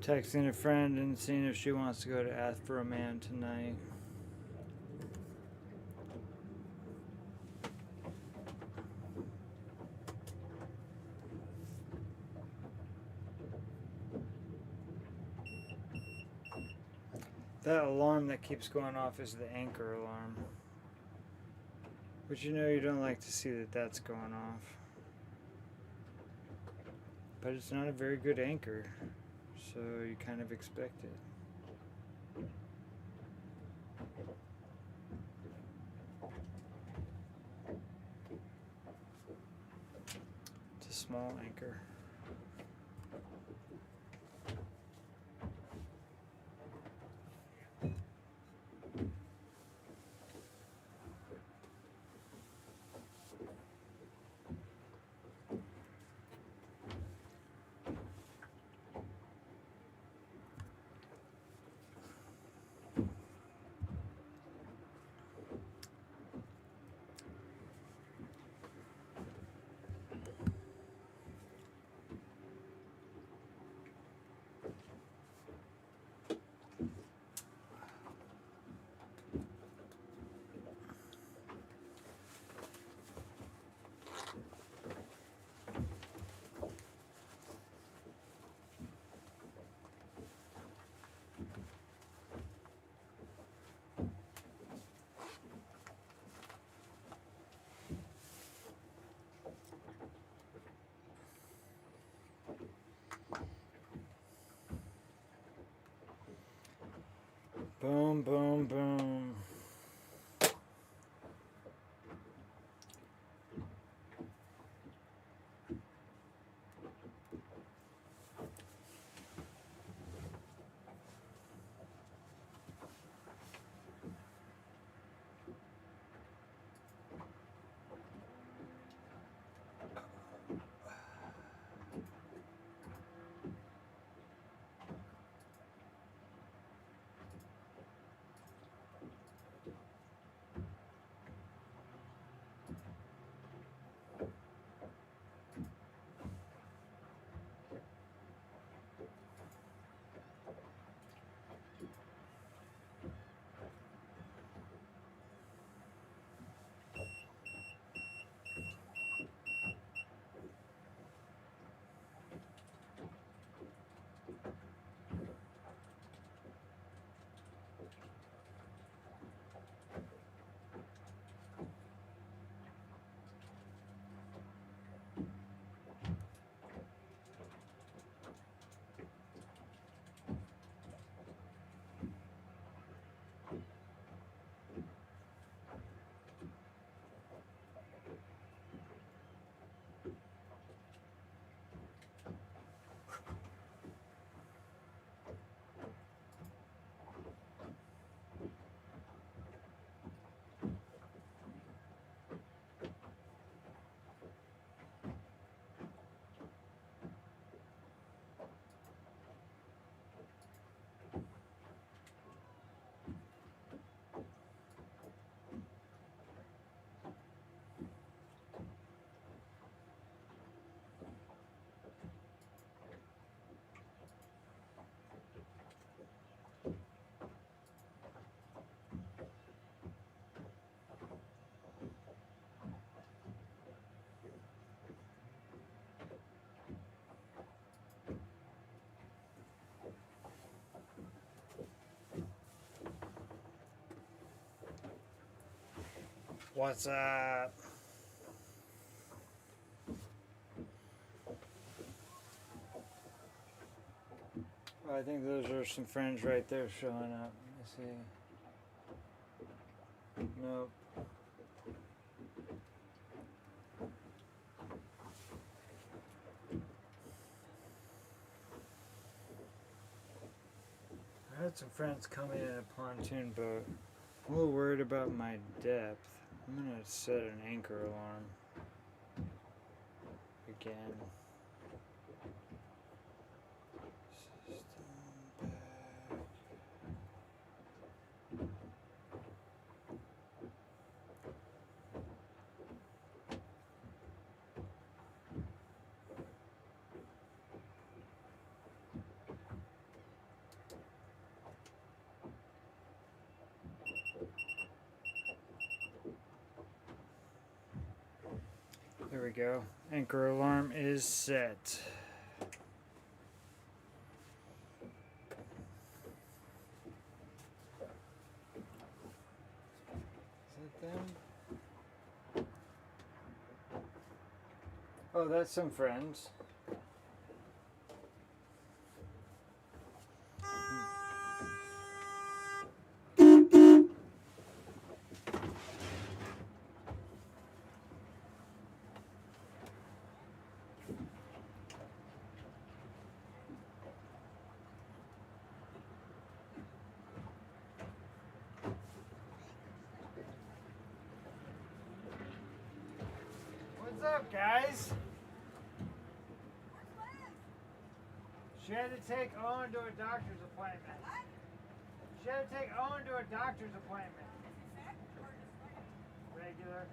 Texting a friend and seeing if she wants to go to Ask for a Man tonight. That alarm that keeps going off is the anchor alarm. But you know you don't like to see that that's going off. But it's not a very good anchor, so you kind of expect it. It's a small anchor. Boom, boom, boom. What's up? I think those are some friends right there showing up. Let me see. Nope. I had some friends coming in a pontoon boat. I'm a little worried about my depth. I'm gonna set an anchor alarm again. System back. There we go. Anchor alarm is set. Is that them? Oh, that's some friends. What's up, guys? She had to take Owen to a doctor's appointment. She had to take Owen to a doctor's appointment. Regular.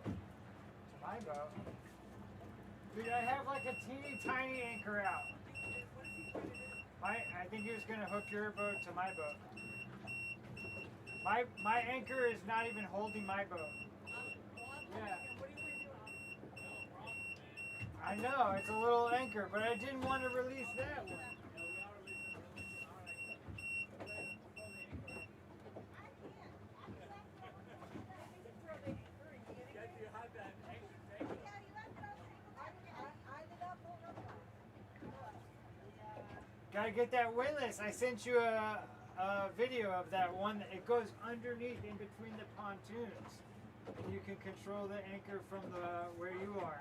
To my boat. Dude, I have like a teeny tiny anchor out. I think he was gonna hook your boat to my boat. My anchor is not even holding my boat. Yeah. I know, it's a little anchor, but I didn't want to release that one. Gotta get that windlass. I sent you a video of that one. It goes underneath in between the pontoons. And you can control the anchor from the where you are.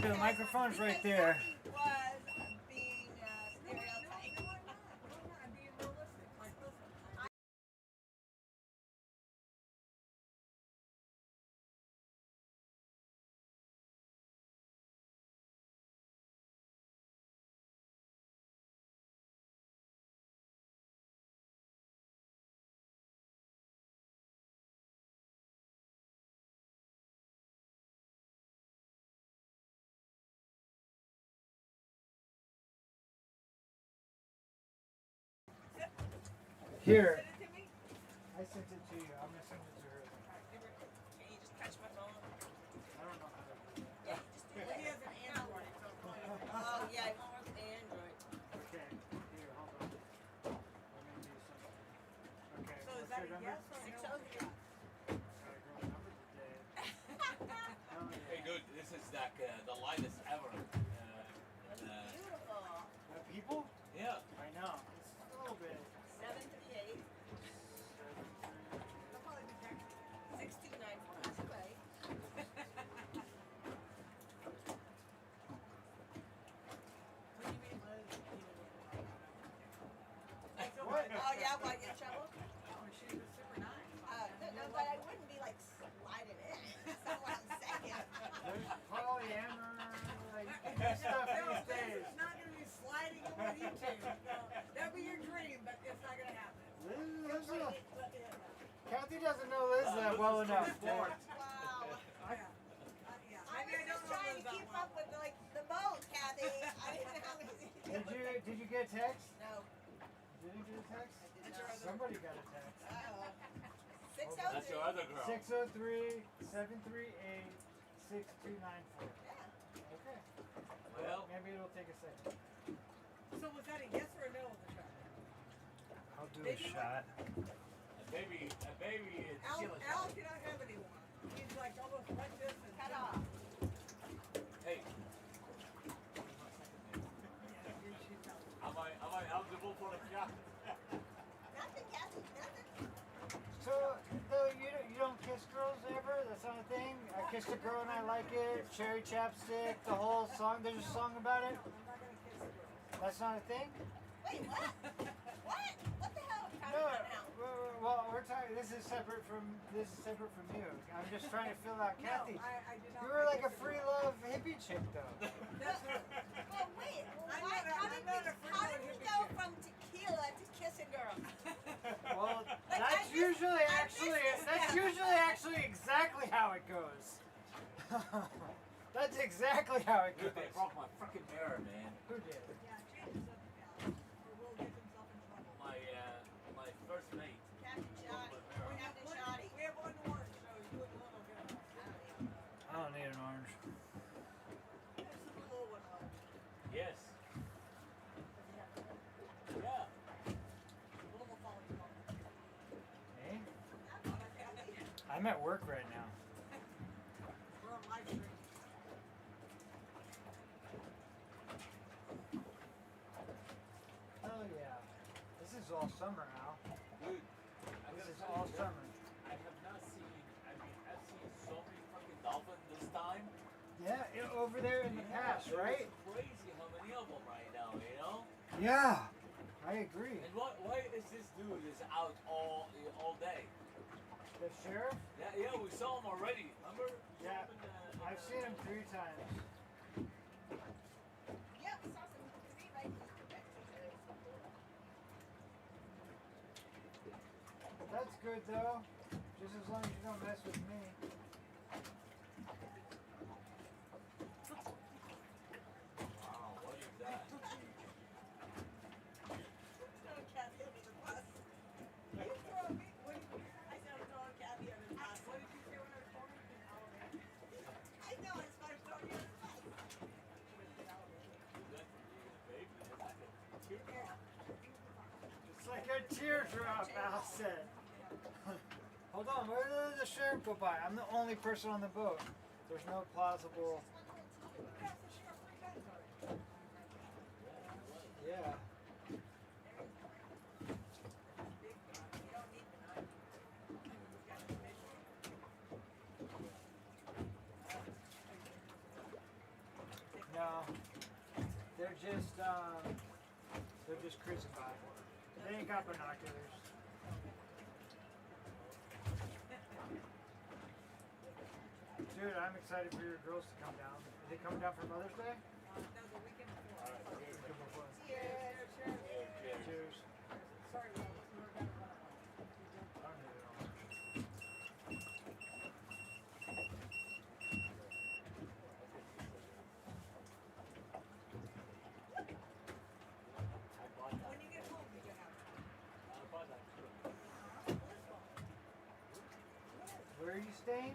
the microphone's right there. He was being stereotyped. I'm being realistic. Like, listen, Here. send it to me. I sent it to you. I'm gonna send it to her. Can you just touch my phone? I don't know how to do that. Yeah, just do that. He has an Android. Oh, yeah, he wants an Android. Okay. Here, hold on. I'm gonna do something. Okay. So is what's that your a number? yes or no? 603. 603. Gotta go number today. Hell yeah. Hey dude, this is like the lightest ever. Beautiful. People? Yeah. I know. It's a little bit. 738. I'll probably be back. 6294. That's right. What do you mean? What? Oh, yeah, like your shovel? Oh, she was super nice. No, but I wouldn't be like sliding in. That's what I'm saying. There's polyamor, like stuff these days. This is not going to be sliding over YouTube. No, that'd be your dream, but it's not going to happen. Kathy doesn't know Liz that well enough. Sport. Wow. Yeah. Yeah. I Maybe I was don't just know trying Liz to that keep well. up with like the boat, Kathy. I didn't know how many. Did you get a text? No. Didn't get a text? I did That's your not. other- Somebody got a text. Uh-oh. That's your 603. other girl. 603 738 6294. Yeah. Okay. Well, Maybe it'll take a second. So was that a yes or a no with the shot? I'll do a Maybe shot. a baby is Al killing cannot have any more. He's like almost like this and Cut off. Hey, Yeah, she's not. am I eligible for a shot? Nothing, Kathy. Nothing. So, you don't kiss girls ever? That's not a thing? I kissed a girl and I like it. Cherry chapstick, the whole song. There's a song about it. I'm not going to kiss the girl. That's not a thing? Wait, what? What? What the hell? How No, did that now? well, we're talking. This is separate from you. I'm just trying to fill out Kathy. No, I did not. You were like a kiss the free girl. love hippie chick, though. That's her. Well, wait. I'm Why, not a- how I'm did not we, a free how did love we hippie go from tequila to kissing girls? Well, I that's missed- I missed this step. actually exactly how it goes. That's exactly how it Dude, they goes. broke my freaking mirror, man. Who did? Yeah, change the subject, Al, or we'll get himself in trouble. My first mate. Captain Johnny. We're having a shotty. We have one more, so you and Lil will get one. I don't need an orange. This is the little one, though. Yes. Yeah. Little will fall in love. Hey, Okay. I'm at work right now. We're on live stream. Hell yeah. This is all summer, Al. Dude, I This gotta is tell all you, summer. I have not seen, I've seen so many fucking dolphins this time. Yeah, over there in the pass, right? It's crazy how many of them right now, you know? Yeah, I agree. And why is this dude is out all day? The sheriff? Yeah, we saw him already. Remember? Yeah, In I've seen him 3 times. Yep, saw some green lights in Quebec today. That's good though, just as long as you don't mess with me. Wow, what is that? Throw Kathy under the bus. You throw me. I said I'm throwing Kathy under the bus. What did you say when I was calling you? I know, it's fun throwing you under the bus. That's a baby. That's like a teardrop. It's like a teardrop, Al said. Hold on, where did the sheriff go by? I'm the only person on the boat. There's no plausible. Yes, the sheriff 3 times already. Yeah. Big guy. You don't need the knife. We've got the fish. they're just cruising by. They ain't got binoculars. Dude, I'm excited for your girls to come down. Are they coming down for Mother's Day? No, the weekend before. Weekend before. Cheers. Cheers. Sorry, we were going to run I don't need it all. When you get home, you can have Where are you staying?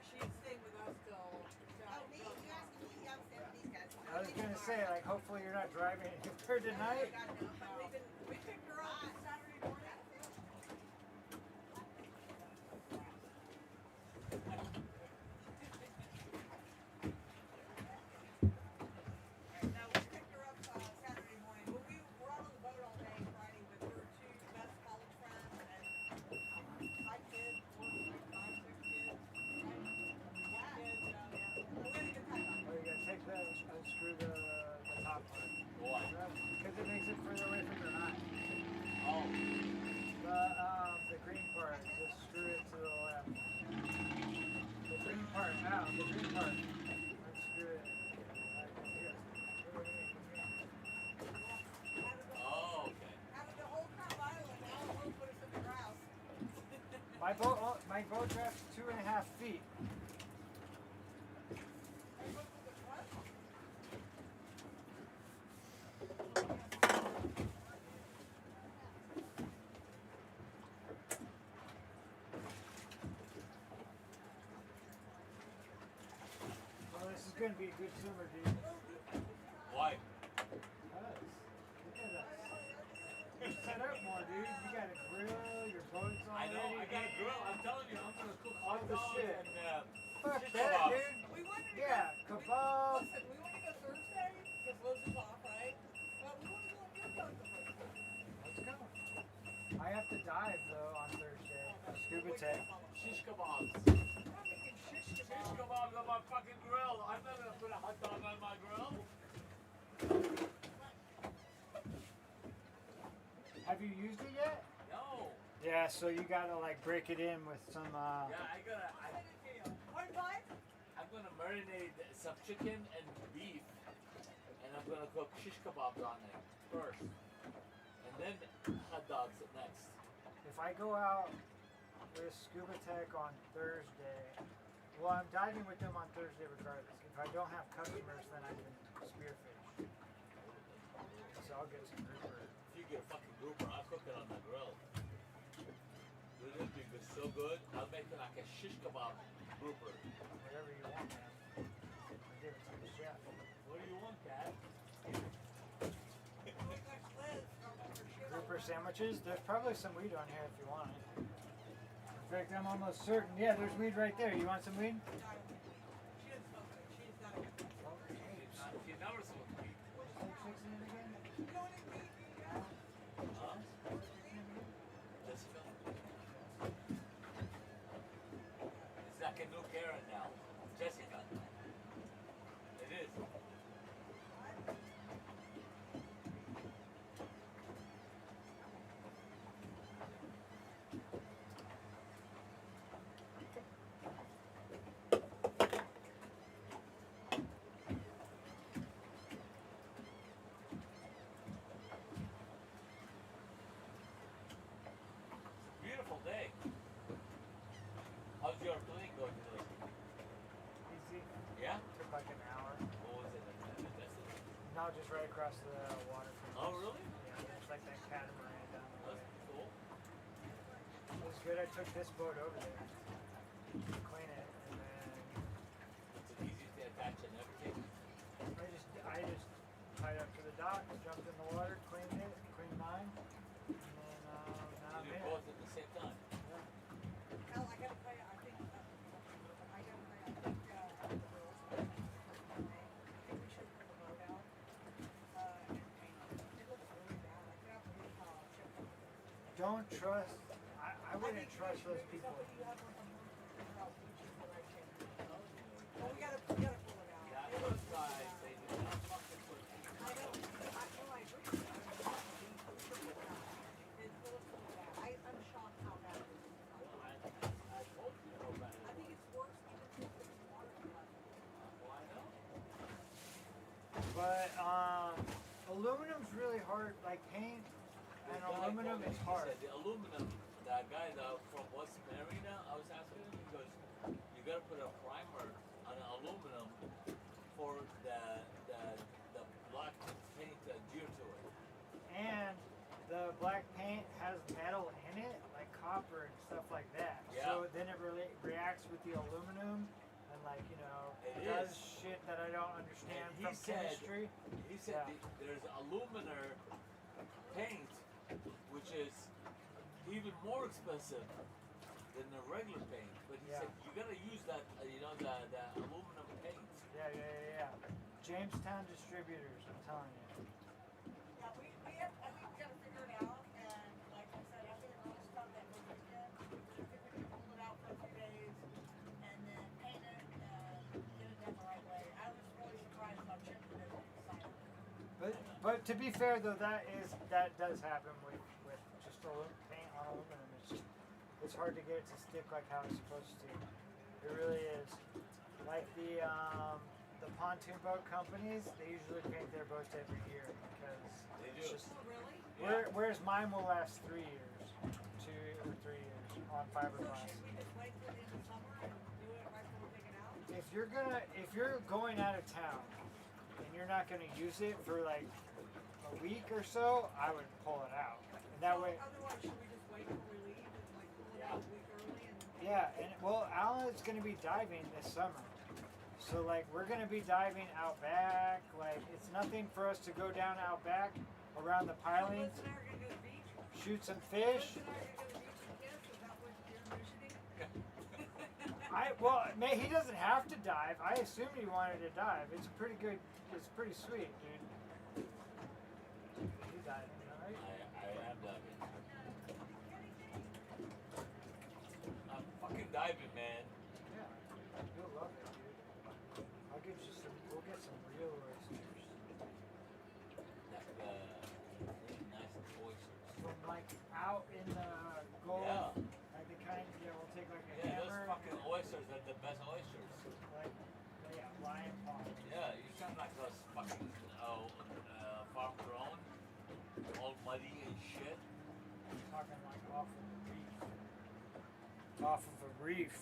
she's staying with us till. Oh, me? You asking me? I'm staying with these guys. I was gonna say, like, hopefully you're not driving here tonight. We picked her up Saturday morning. No, we picked her up Saturday morning. But we were out on the boat all day Friday with her two best college friends and 5 kids, 4, 5, 6 kids. Right? Kids, yeah. We had a good time. Oh, you gotta take that and unscrew the top part. Why? Because it makes it further away from your eye. Oh. The green part, just screw it to the left. The green part, now, the green part. Unscrew it. Like here. Oh, okay. Out of the whole crap island, now we'll put us in the grouse. My boat draft's 2.5 feet. Well, this is gonna be a good summer, dude. Why? Look at us. You set up more, dude. You got a grill, your boat's all I know, ready. I got a grill. I'm telling you, I'm gonna cook All hot the dogs shit. and Fuck shish that, kebabs. dude. We wanted to Yeah, go. kebab. Listen, we want to go Thursday because Liz is off, right? But we want to go on your boat the first time. Let's go. I have to dive though on Thursday. Scuba tech. Shish kebabs. I'm making shish Shish kebab. kebabs on my fucking grill. I'm not gonna put a hot dog on my grill. Have you used it yet? No. Yeah, so you gotta like break it in with some Yeah, Send it to you. 1.5? I'm gonna marinate some chicken and beef, and I'm gonna cook shish kebabs on it first, and then hot dogs next. if I go out with Scuba Tech on Thursday, well, I'm diving with them on Thursday regardless. If I don't have customers, then I can spearfish. So I'll get some grouper. If you get a fucking grouper, I'll cook it on the grill. Dude, it'll be so good. I'll make it like a shish kebab grouper. Whatever you want, man. I'll give it to the chef. What do you want, Cat? Grouper sandwiches? There's probably some weed on here if you want it. In fact, I'm almost certain. Yeah, there's weed right there. You want some weed? She doesn't smoke it. She's not a good one. She never smoked meat. Fixing it again? You know what I mean? Yeah. Huh? Jessica? It's like a new Karen now. Jessica. It is. Beautiful day. How's your plane going today? Easy. Yeah? Took like an hour. What was it? Destin? No, just right across the water from Oh, us. really? Yeah, it's like that catamaran down the That's way. cool. It was good. I took this boat over there to clean it, and then It's an easy to attach and everything. I just tied up to the dock, jumped in the water, cleaned it, cleaned mine, and then now I'm You in. do both at the same time. Hell, I gotta tell you, I think, I think, the girls, I think we should pull the boat out, and paint it. It looks really bad. I cannot believe how shit looks. Don't trust. I wouldn't trust those people. Somebody you have on the figure out which is the right shape. Well, we gotta guys, they do not fucking put any I kind know, of. I agree. It's really bad. I'm shocked how bad it is. Well, I told you how bad it I think was. it's worse even for the water class. Well, I know. But aluminum's really hard. Like paint and The guy aluminum told me, is he hard. said the aluminum, that guy from West Marina, I was asking him, he goes, you gotta put a primer on the aluminum for the black paint to adhere to it. And the black paint has metal in it, like copper and stuff like that. Yeah. So then it really reacts with the aluminum and It does is. shit that I don't understand And he from said- chemistry. He said Yeah. there's aluminum paint, which is even more expensive than the regular paint. But he Yeah. said you gotta use that, the aluminum paint. Yeah. Jamestown distributors, I'm telling you. Yeah, I think we gotta figure it out, and like I said, I think we're gonna start that this weekend. We're gonna see if we can hold it out for a few days, and then paint it, and get it done the right way. I was really surprised how cheap it is on the side. But to be fair though, that does happen with just paint on aluminum. It's hard to get it to stick like how it's supposed to. It really is. Like the pontoon boat companies, they usually paint their boats every year because They it's do. just. Oh, really? Yeah. Whereas mine will last 3 years, 2 or 3 years on So fiberglass. should we just wait till the end of summer and do it right before we take it out? If you're going out of town and you're not gonna use it for like a week or so, I would pull it out. And that way, Otherwise, should we just wait till we leave and like pull it out a week early and? yeah. And well, Alan's gonna be diving this summer, so like we're gonna be diving out back. Like it's nothing for us to go down out back around the pilings, Liz and I are gonna go to the beach. shoot some Liz fish. and I are gonna go to the beach and kiss. Is that what you're envisioning? He doesn't have to dive. I assumed he wanted to dive. It's pretty good. It's pretty sweet, dude. You diving, alright? I am diving. I'm fucking diving, man. Yeah, you'll love it, dude. I'll get you some. We'll get some real oysters Like really nice oysters. from like out in the Gulf. Yeah. Like the kind. Yeah, we'll take like a Yeah, those hammer. fucking oysters are the best oysters. Like, yeah, lion paw. Yeah, you sound like those fucking farm grown, all muddy and shit. Talking like off of the reef. Off of a reef.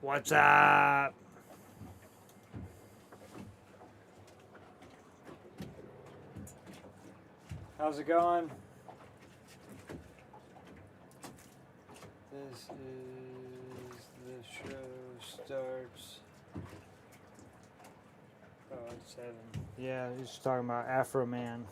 What's up? How's it going? This is the show starts. Oh, it's 7. Yeah, he's talking about Afro Man.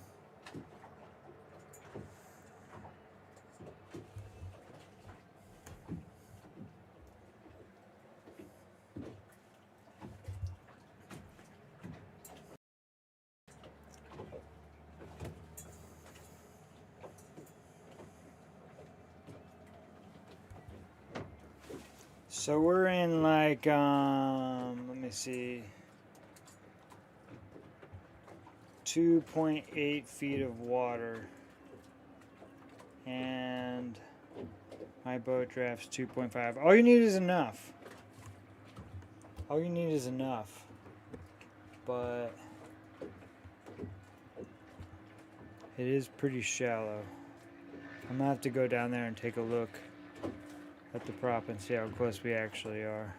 So we're in like let me see, 2.8 feet of water, and my boat draft's 2.5. All you need is enough. All you need is enough, but it is pretty shallow. I'm gonna have to go down there and take a look at the prop and see how close we actually are.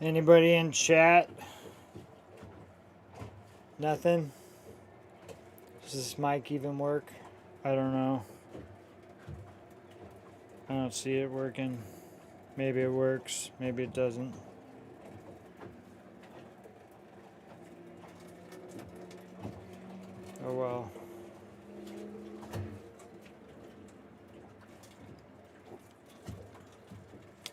Anybody in chat? Nothing? Does this mic even work? I don't know. I don't see it working. Maybe it works, maybe it doesn't. Oh well.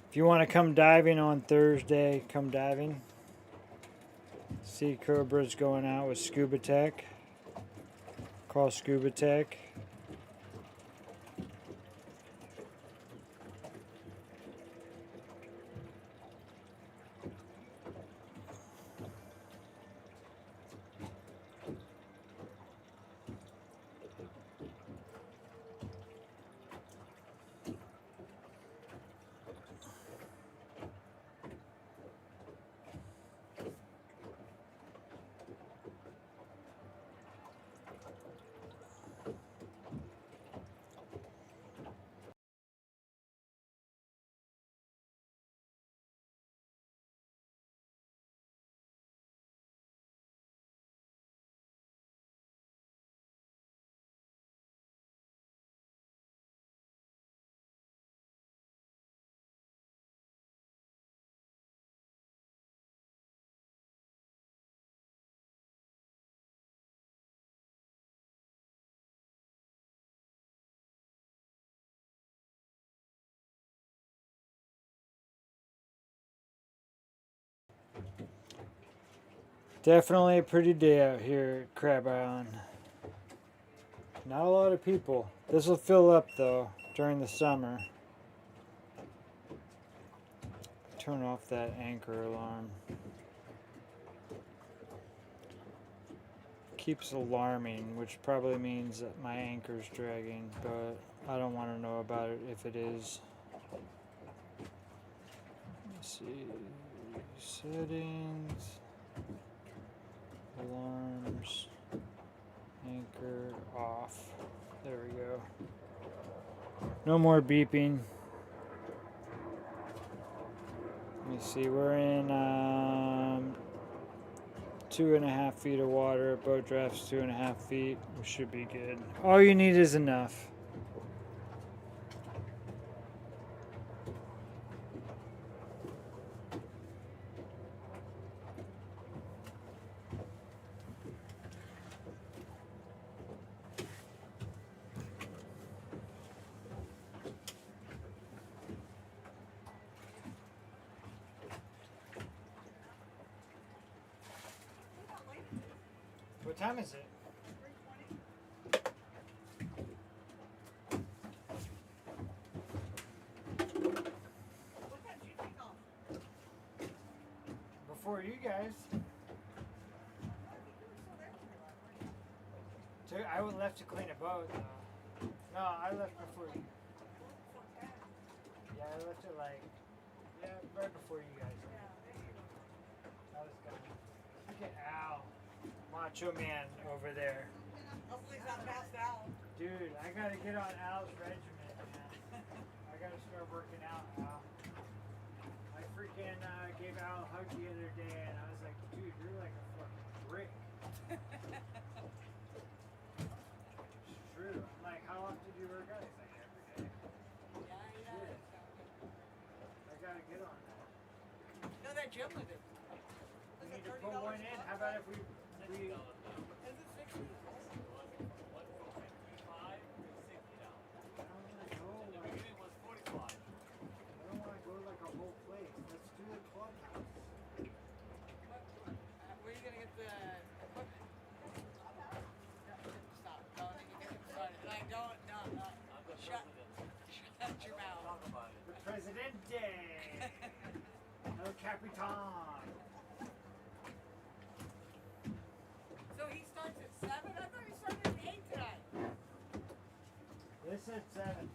If you want to come diving on Thursday, come diving. Sea Cobra's going out with Scuba Tech. Call Scuba Tech. Definitely a pretty day out here at Crab Island. Not a lot of people. This will fill up though during the summer. Turn off that anchor alarm. Keeps alarming, which probably means that my anchor's dragging, but I don't want to know about it if it is. Let's see. Settings. Alarms. Anchor off. There we go. No more beeping. Let me see. We're in 2.5 feet of water. Boat draft's 2.5 feet. We should be good. All you need is enough. What time is it? 3:20. What time did you take off? Before you guys. I would left to clean a boat though. No, I left before you. Yeah, I left it right before you guys. I was gone. Look at Al. Macho Man over there. Hopefully he's not passed out. Dude, I gotta get on Al's regimen, man. I gotta start working out, Al. I freaking gave Al a hug the other day and I was like, dude, you're like a fucking brick. It's true. I'm like, how often do you work out? He's like, every day. Shit. I gotta get on that. You know that gym with it? We need to put one in. How about if we Is it 60? Where are you gonna get the equipment? Stop. Don't you get him started. Like, don't. Shut your mouth. the Presidente, El Capitan. So he starts at 7? I thought he started at 8 tonight. They said 7.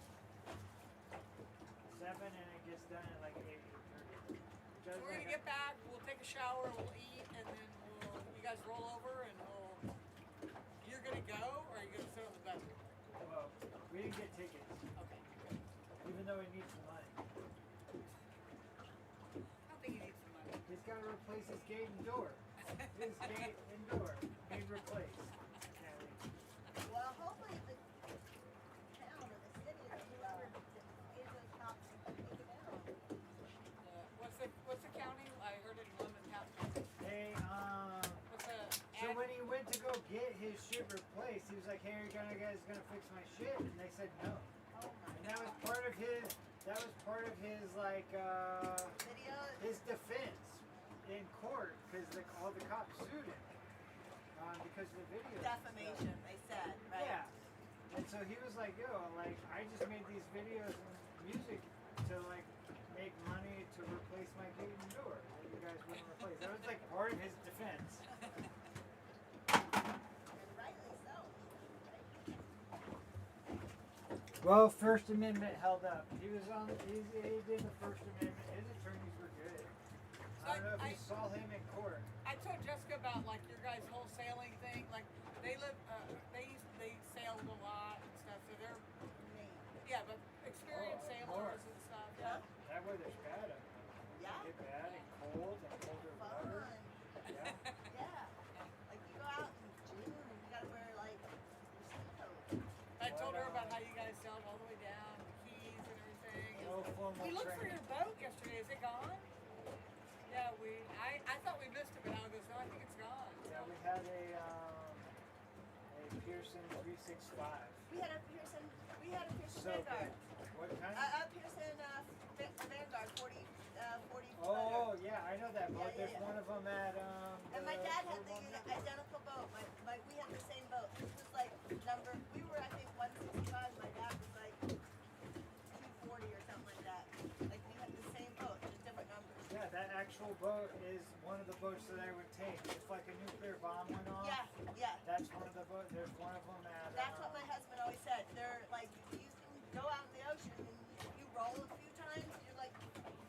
7 and it gets done at like 8:30. So we're gonna get back, we'll take a shower, we'll eat, and then you guys roll over and you're gonna go, or are you gonna sit on the bed? Well, we didn't get tickets, Okay. even though we need some money. I don't think you need some money. His got to replace his gate and door. His gate and door need replaced. Well, hopefully the town or the city or whoever is those cops can take it down. What's the county? I heard it in London County. Hey, What's the so when he went to go get his shit replaced, he was like, "Hey, are you guys gonna fix my shit?" And they said no. Oh my And that was part of his. That was part of his like video. his defense in court because all the cops sued him because of the video. Defamation, they said, right? Yeah. And so he was like, "Yo, like I just made these videos and music to like make money to replace my gate and door that you guys wouldn't replace." That was like part of his defense. And rightly so. Well, First Amendment held up. He was on. He did the First Amendment. His attorneys were good. I don't know if you saw him in court. I told Jessica about like your guys' whole sailing thing. Like they live, they sailed a lot and stuff. So they're but experienced sailors north. and stuff. Yeah. That weather's bad up Yeah. there. Get bad and cold and colder water. Fun. Yeah. Yeah. Like you go out in June and you gotta wear like your sea coat. I told her about how you guys sailed all the way down the Keys and everything. No formal We looked for training. your boat yesterday. Is it gone? Yeah, I thought we missed it, but I goes, no, I think it's gone. Yeah, we had a Pearson 365. We had a Pearson So Vanguard. good. What kind? A Pearson Vanguard 40. Oh yeah, I know that boat. Yeah, There's yeah. one of them at And my dad had the identical boat. We had the same boat. This was like we were I think 165. My dad was like 240 or something like that. Like we had the same boat, just different numbers. Yeah, that actual boat is one of the boats that I would take. If like a nuclear bomb went off. Yeah, yeah. That's one of the boats. There's one of them at. That's what my husband always said. They're like you can go out in the ocean and you roll a few times and you're like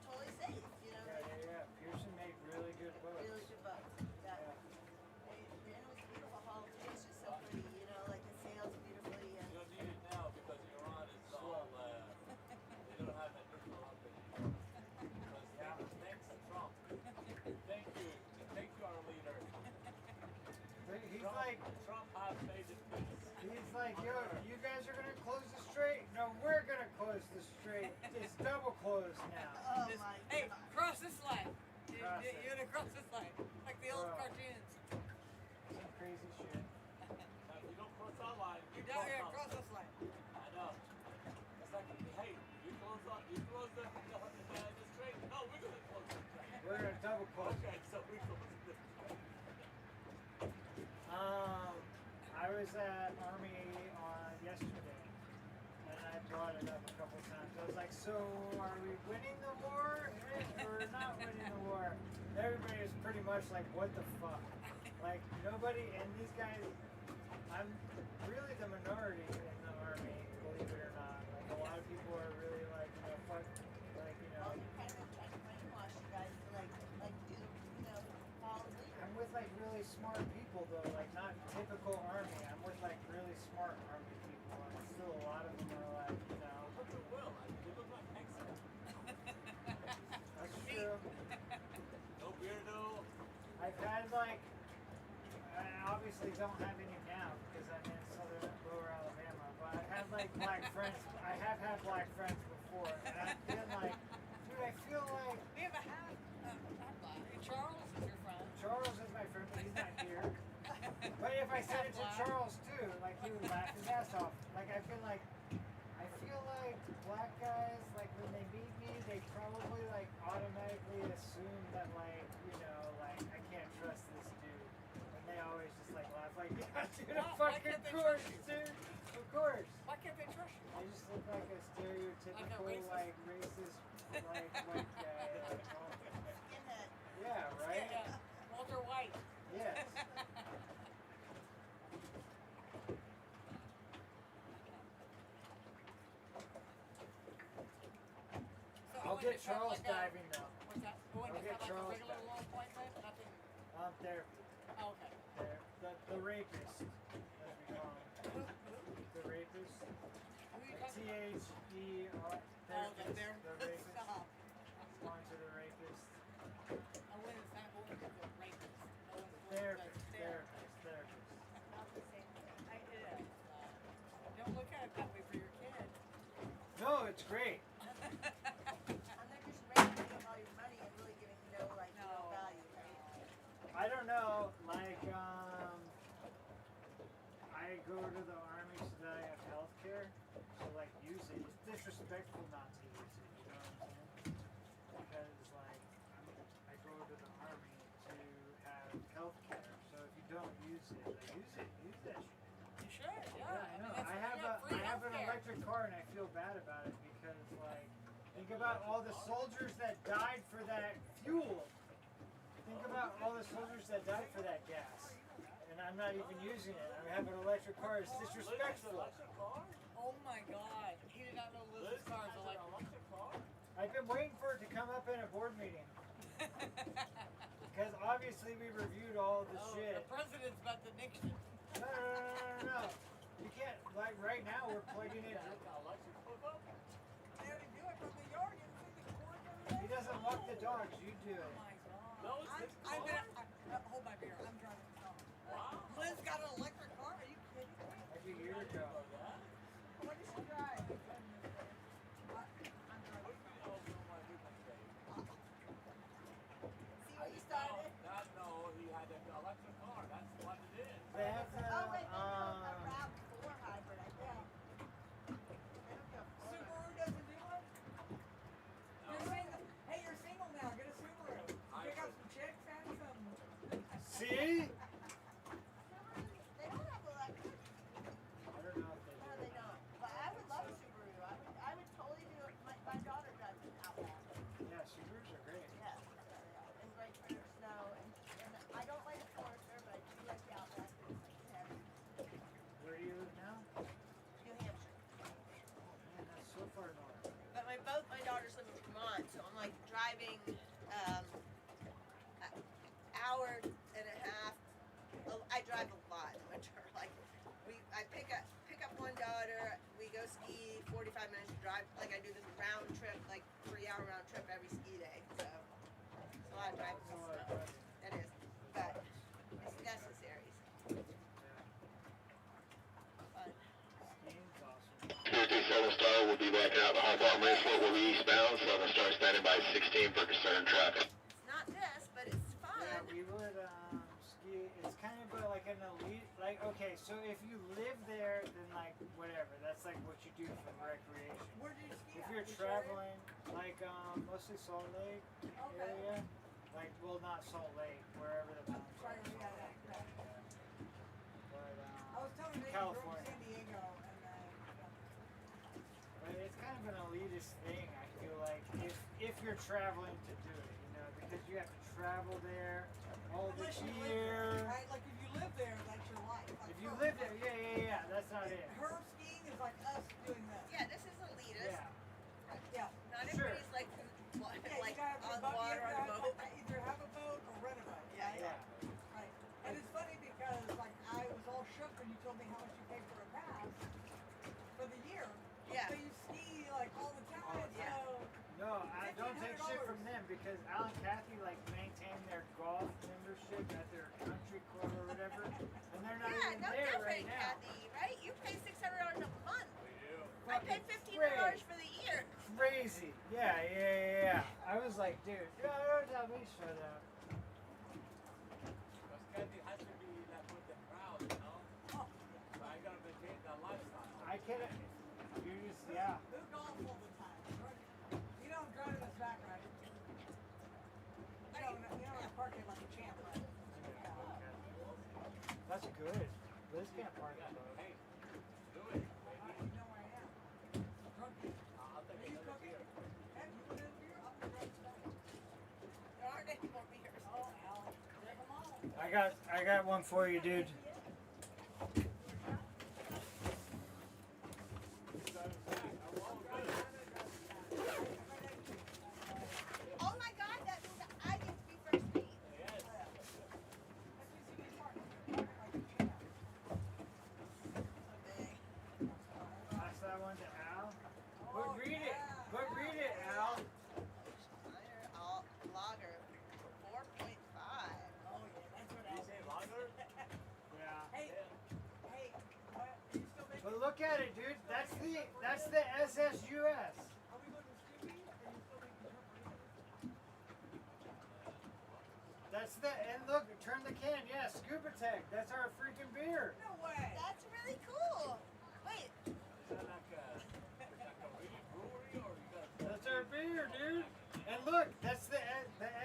totally safe, you know. Yeah. Pearson made really good boats. Really good boats. Yeah. And it was a beautiful hull too. It's just so pretty, you know, like it sails beautifully and You don't need it now because Iran is all, they don't have that nuclear up anymore. Because thanks to Trump. Thank you, our leader. He's Trump, like, Trump has made it peace. he's like, yo, you guys are gonna close the strait? No, we're gonna close the strait. It's double closed now. oh Just, my hey, god. cross this line. Cross it. You're gonna cross this line, like the old Bro. cartoons. Some crazy shit. Now, if you don't cross our line, You're you down here, cross cross ours. this line. I know. It's like, hey, you close the strait? No, we're gonna close the strait. We're gonna double close. Okay, so we close the strait. I was at Army on yesterday, and I brought it up a couple times. I was like, so are we winning the war or not winning the war? Everybody was pretty much like, what the fuck? Like, nobody, and these guys, I'm really the minority in the Army, believe it or not. Like, a lot of people are really like, you know, fuck, like, you Well, know. you're kind of trying to brainwash you guys to like do, you know, follow the leader. I'm with like really smart people though, like not typical Army. I'm with like really smart Army people, and still a lot of them are like, you know, Look at Will. I mean, they look like Mexican. that's true. No beardo. I've had like, I obviously don't have any now because I'm in southern lower Alabama, but I've had like black friends. I have had black friends before, and I've been like, dude, I feel like We have a hat. Charles is your friend. Charles is my friend, but he's not here. But if I said it to Charles too, like he would laugh his ass off. Like I feel like black guys, like when they meet me, they probably like automatically assume that like, you know, like I can't trust this dude. And they always just like laugh like, yeah, dude, of Why fucking can't they course, trust dude. Of course. Why can't they trust you? I just look like a stereotypical racist? like racist like white guy. Like, oh. Skinhead. Yeah, right? Yeah. Walter White. Yes. So I'll when get it's have Charles like a- diving though. What's that? Going I'll to get have like Charles a regular diving. little appointment? Nothing. There. Oh, okay. There. The rapist, as we call him. Who? Who? The rapist. Who are you talking about? THER. Oh, they're there. The rapist. Stop. Going to the rapist. I went and That's great. I'm not just raising up all your money and really giving no like real value, right? I don't know, like, I go to the army so that I have health care, so like use it. It's disrespectful not to use it, you know what I'm saying? Because like, I go to the army to have health care, so if you don't use it, like, use that shit. You should, Yeah, I know. I have an electric car and I feel bad about it because like, think about all the soldiers that died for that fuel. Think about all the soldiers that died for that gas. And I'm not even using it. I have an electric car. It's disrespectful. Oh my God. He did not know Liz's car is electric car. I've been waiting for it to come up in a board meeting. Because obviously we reviewed all of the The shit. president's about to nix you. No. You can't, like right now we're plugging in. They already do it from the yard. You ever see the cord over He there? doesn't walk the dogs, you do it. Oh my God. Hold my beer. I'm driving the car. Wow. Liz got an electric car? Are you kidding me? Like a year ago. What does she drive? I'm driving See what you started? No, he had an electric car. That's what it is. They have the, Oh wait, maybe a RAV4 hybrid, I think. They don't go Ford. Subaru doesn't do one? You're single. Hey, you're single now. Get a Subaru. Pick up some chicks and some. see? They don't have electric. I don't know if they No, do. they don't. But I would love a Subaru. I would totally do it. My daughter drives an Outback. Yeah, Subarus are great. Yeah. And great for your snow. And I don't like the Forester, but I do like the Outback. It's like heavy. Where do you live now? New Hampshire. Man, that's so far north. But both my daughters live in Vermont, so I'm like driving an hour and a half. I drive a lot in winter. Like I pick up one daughter, we go ski 45 minutes to drive. Like I do this round trip, like 3-hour round trip every ski day. So it's a lot of driving. That's a lot of driving. It is, but it's necessary. Yeah. Fun. Skiing's awesome. 237 Star will be backing out behind Bottom Range, will be eastbound, Southern Star standing by 16 for concern traffic. It's not this, but it's fun. Yeah, we would ski. It's kind of like an elite. Like, okay, so if you live there, then like whatever. That's like what you do for recreation. Where do you ski? If at? you're Which area? traveling, like mostly Salt Lake Okay. area, like well not Salt Lake, wherever the mountains are. Right, in we Salt got Lake, that. yeah. But I was telling Nate California. from San Diego, and But it's kind of an elitist thing, I feel like, if you're traveling to do it, you know, because you have to travel there all the unless you live year. there, right? Like if you live there, that's your life. Like If you her- live there, yeah, that's not it. Her skiing is like us doing this. Yeah, this is elitist. Yeah, Yeah. Not Sure. everybody's like, Yeah, like you gotta have on a boat. water You on a have boat. to either have a boat or rent a boat. Yeah, Right? yeah. Right. And it's funny because like I was all shook when you told me how much you paid for a pass for the year. Yeah. So you ski like all the time. All the time. So No, I don't take shit from them because Al and Kathy like maintain their golf membership at their country club or whatever, and they're not Yeah, even no there right different, now. Kathy, right? You pay $600 a month. We do. I paid Fucking $1,500 for the year. Crazy. Yeah. I was like, dude, don't tell me shut up. Because Kathy has to be like with the crowd, you know? oh, So I gotta maintain that lifestyle. I can't. You just, yeah. who golf all the time? Right? You don't drive us back, right? You don't park it like a champ, right? That's good. Liz can't park the boat. Hey, do it, baby. You know where I am. Drunk. I'll Are take you another cooking? beer. Have you put in beer? I'm gonna drive stuff. There aren't any more beers. Oh, Al, drink them all. I got one for you, dude. Oh my God, that means that I get to be first mate. Yes. Pass that one to Al. Oh, But read it. yeah. But read it, Al. Minor lager, 4.5. Oh yeah, that's what You Al say said. lager? Yeah. Hey, hey, what? Are you still making? But look at it, dude. That's the SSUS. the, and look, turn the can. Yeah, Scuba Tech. That's our freaking beer. No way. That's really cool. Wait, Is that like a really brewery or you got? That's our beer, dude. And look, that's the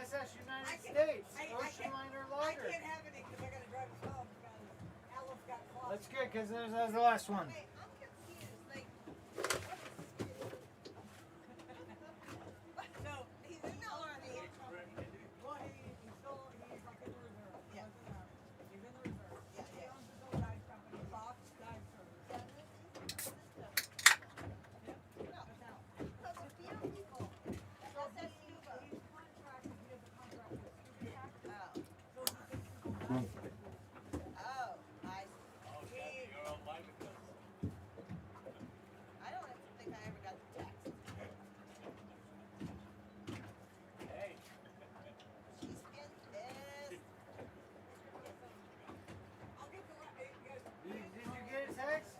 SS United I can't- States I Ocean can't- Liner I Lager. can't have any because I gotta drive us home because Alice got caught. That's good, because there's the last one. wait, I'm confused. Like, So he's in the army. well, he's still he's like in the reserve. Yeah. He's in the reserve. Yeah, He yeah. owns his own dive company, Fox Dive Service. Yeah, this is That's out. no, the beer people. That's that scuba. He's contracted. He has a contract with Scuba Tax. Oh, So he thinks people dive services. oh, I see. Oh, Kathy, you're online with us. I don't even think I ever got the text. Hey. She's been pissed. I'll get the right. Hey, guys. Did you get a text?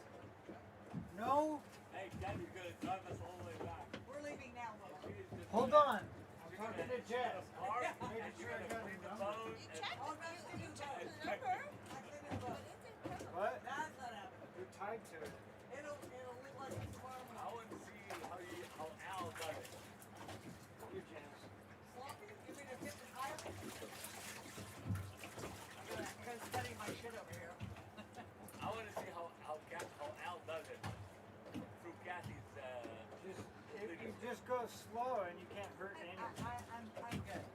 No? Hey, Kathy's gonna drive us all the way back. We're leaving now, though. She's just Hold gonna- on. I'm she's talking gonna- to Jess. she's gonna park, Making and she's sure I gonna got clean the the number. phone, You and- checked Oh, the, that's you the checked the number. number, I cleaned it but up. it's incredible. What? That's not happening. You're tied to it. It'll look like it's tomorrow I morning. want to see how Al does it. You're Jess. Sloppy? You mean to get the tire? I'm gonna study my shit over here. I want to see how Al does it through Kathy's. Just, if you just go slow and you can't hurt anyone. I'm good.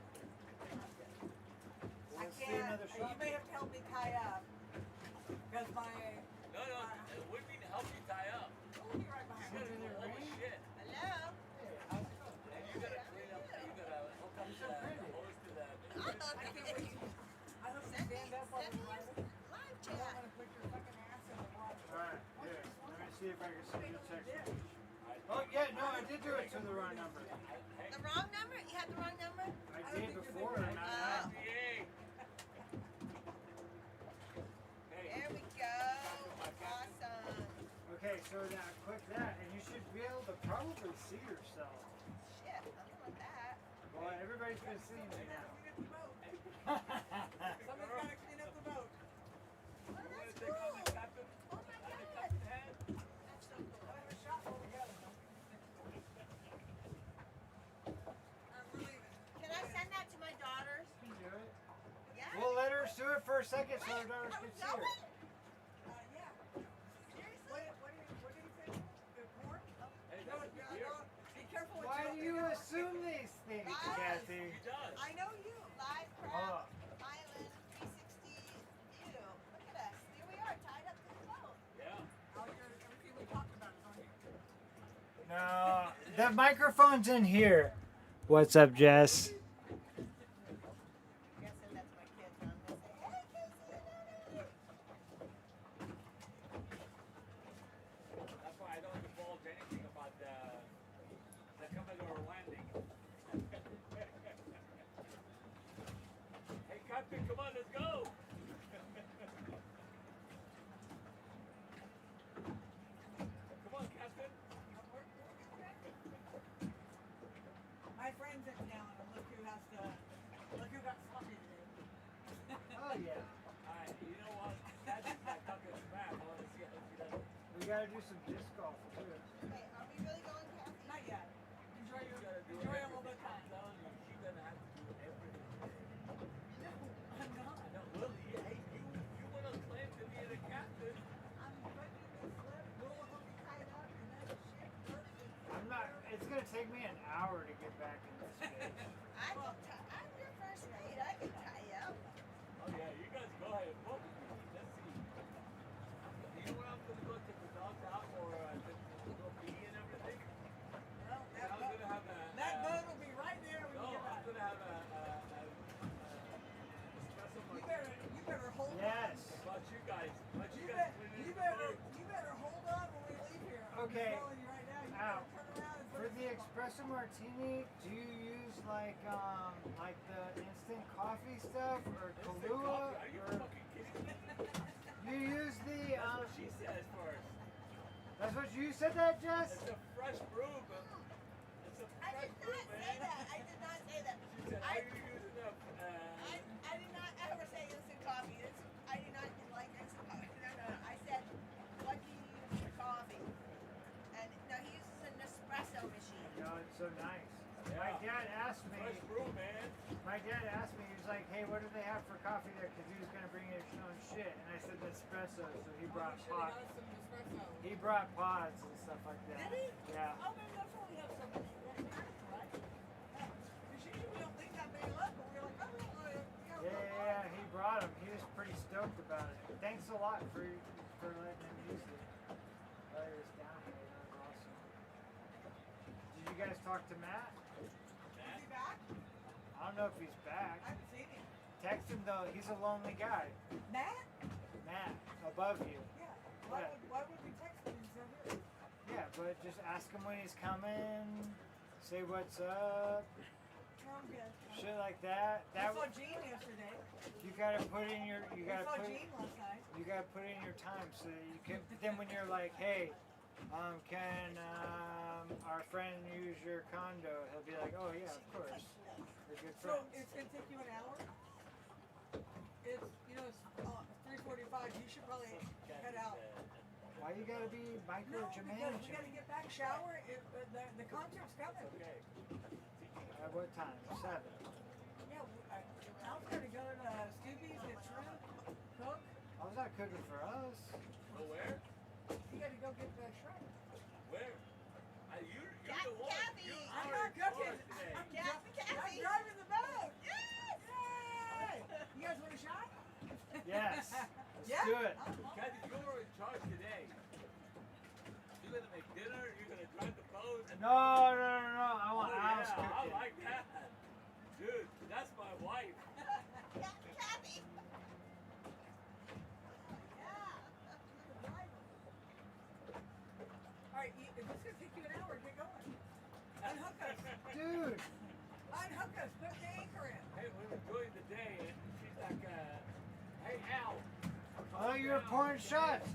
I Let's see can't. another You shot. may have to help me tie up. Because my. No, we mean help you tie up. We'll be right You behind gotta you. do all the shit. Hello? And you gotta clean up. You gotta hook up the hose to the. I can't wait. I hope you Send me, stand up while send we're me driving. your live I don't chat. want to put your fucking ass in the water. Alright, here. Let me see if I can send you a text. Yeah. Oh, yeah, no, I did do it to the wrong number. Hey, The wrong number? You had the wrong number? I did before, and I now. hey. Hey, There we go. Awesome. Okay, so now click that, and you should be able to probably see yourself. Shit, nothing like that. Well, everybody's been seeing me now. Clean up the boat. Somebody's got to clean up the boat. Oh, you wanna that's take on cool. the captain? Oh my The god. captain head? That's so cool. We'll have a shot while we're together. We're leaving. Can I send that to my daughters? You can do it. Yeah? We'll let her do it for a second so her Wait, daughters are can we see her. going? Yeah. Seriously? What do you think? The pork? Hey, No, that's no, the beer. no. Be careful what Why do you open up. assume these things, Guys. Kathy? He does. I know you. Live Oh, crab island 360 view. Look at us. Here we are, tied up to the boat. Yeah. Everything we talked about is on here. no. The microphone's in here. What's up, Jess? I'm gonna send that to my kids. I'm gonna say, hey, Casey, Nana. That's why I don't divulge anything about the Commodore landing. Hey, Captain, come on, let's go. Come on, Captain. My friend's in town, and look who got sloppy today. Oh, yeah. Alright, you know what? That's not talking smack. I want to see how she does it. We gotta do some disc golf, too. Hey, are we really going, Kathy? Not yet. Enjoy You gotta do a everything. little bit of I'm time. telling you, she's gonna have to do everything. No, I'm not. No, Willie, hey, you want to claim to be the captain? I'm putting you to slip. We'll help you tie it up, and then shit hurts. I'm not, it's gonna take me an hour to get back in this bitch. I'm your first mate. I can tie you up. Oh yeah, you guys go ahead. What would you eat? Let's see. You know what I'm gonna go take the dogs out for to go pee and everything? Well, And I'm gonna have a that boat will be right there when no, you get I'm back. gonna have a espresso martini. You better hold Yes. About you guys. About on. you guys cleaning You the better boat. hold on when we leave here. Okay. I'm telling you right now. You Ow. better turn around and For the espresso martini, do you use like the instant coffee stuff or Instant Kahlua? coffee. Are you Or fucking kidding me? you use the That's what she says first. that's what you said that, Jess? It's a fresh brew, but it's a I fresh did brew, not say man. that. I did not say that. She said, I- are you using the I did my dad asked me, he was like, hey, what do they have for coffee there? Because he was going to bring his own shit. And I said espresso, so he brought pods. He brought pods and stuff like that. Did he? Yeah. Oh, maybe that's why we have so many. Right? Because usually we don't think that many left, but we're like, oh, yeah. Yeah, he brought them. He was pretty stoked about it. Thanks a lot for letting him use it. While he was down here. That was awesome. Did you guys talk to Matt? Is he back? I don't know if he's back. I haven't seen him. Text him though. He's a lonely guy. Matt? Matt, above you. Yeah. Yeah. Why would we text him when he's not here? Yeah, but just ask him when he's coming. Say what's up. I'm good. Shit like that. I That saw Gene yesterday. you gotta put in your you I gotta saw put Gene last night. you gotta put in your time so that you can. Then when you're like, hey, can our friend use your condo? He'll be like, oh yeah, of course. We're good So friends. it's gonna take you an hour. It's it's 3:45. You should probably head out. Why you gotta be No, because we micromanaging? gotta get back, shower. The concert's coming. At what time? 7. Yeah, Al's gonna go to Stevie's, get shrimp, cook. I was not cooking for us. Go where? You gotta go get the shrimp. Where? You're the one. Kathy. You I'm are not cooking. today. I'm driving the boat. Yes! Yay! You guys want a shot? Yes. Let's Yeah? do it. Kathy, you are in charge today. You're gonna make dinner. You're gonna drive the boat. No. I want Oh, Al's yeah, I cooking. like that. Dude, that's my wife. Kathy. Alright, if it's gonna take you an hour, get going. Unhook us. Dude. Unhook us. Put the anchor in. Hey, we're enjoying the day, and she's like, hey, Al. Oh, you're pouring shots.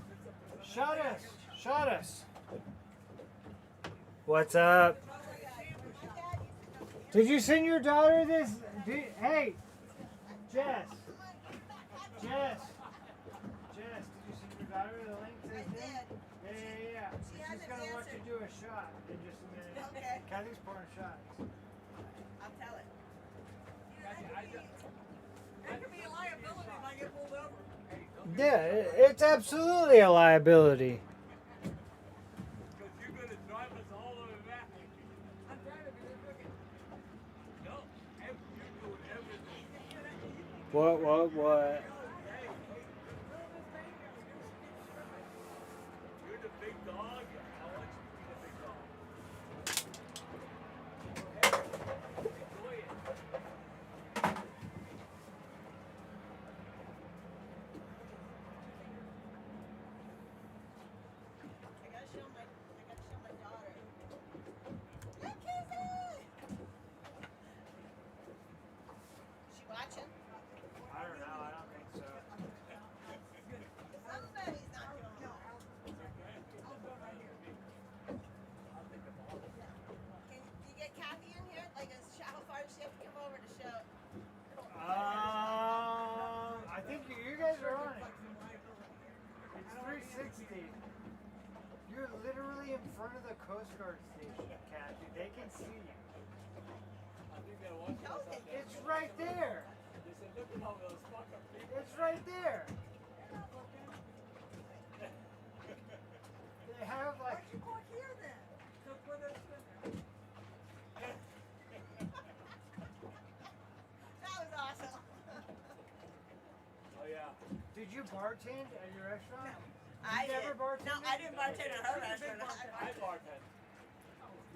Shot us. Shot us. What's up? Did you send your daughter this? Hey, Jess. Did you send your daughter the link to this thing? Yeah. She's hasn't gonna let answered. you do a shot in just a minute. Okay. Kathy's pouring shots. I'll tell it. That could be a liability if I get pulled over. Yeah, it's absolutely a liability. Because you're gonna drive us all the way back. I'm driving, but you're cooking. No, you're doing everything. What? You're the big dog. I want you to be the big dog. Enjoy it. I gotta show my daughter. Look, Kizzy! She watching? I don't know. I don't think so. Somebody's not doing it. Can you get Kathy in here? Like, how far does she have to come over to show? I think you guys are on it. It's 360. You're literally in front of the Coast Guard station, Kathy. They can see you. I think they're watching us out there. It's right there. They said, look at all those fucking people. It's right there. They have like. Why'd you park here then? So for those swimmers. That was awesome. Oh, yeah. Did you bartend at your restaurant? I You never did. bartended? No, I didn't bartend at her restaurant. I bartend.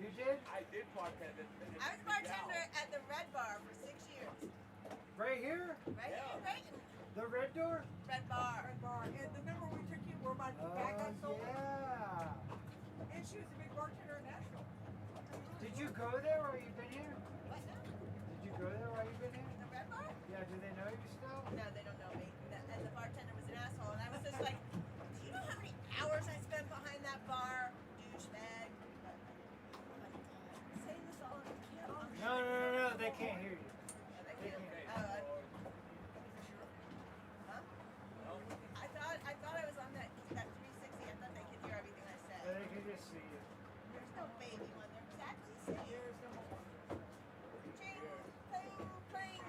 You did? I did bartend. I was bartender at the Red Bar for 6 years. Right here? Right Yeah. here, right in The Red Door? Red Bar. Red bar. And remember we took you where my bag got Oh, stolen? yeah. And she was a big bartender in Nashville. Did you go there while you've been here? What now? Did you go there while you've been here? The Red Bar? Yeah, do they know you still? No, they don't know me. And the bartender was an asshole. And I was just like, do you know how many hours I spent behind that bar? Douchebag. But, oh my God. Saying this all on camera. No, they can't hear you. They can't. Huh? I thought I was on that 360. I thought they could hear everything I said. So they can just see you. There's no baby one. They're exactly the same. Years, no more. Ching, cling, cling.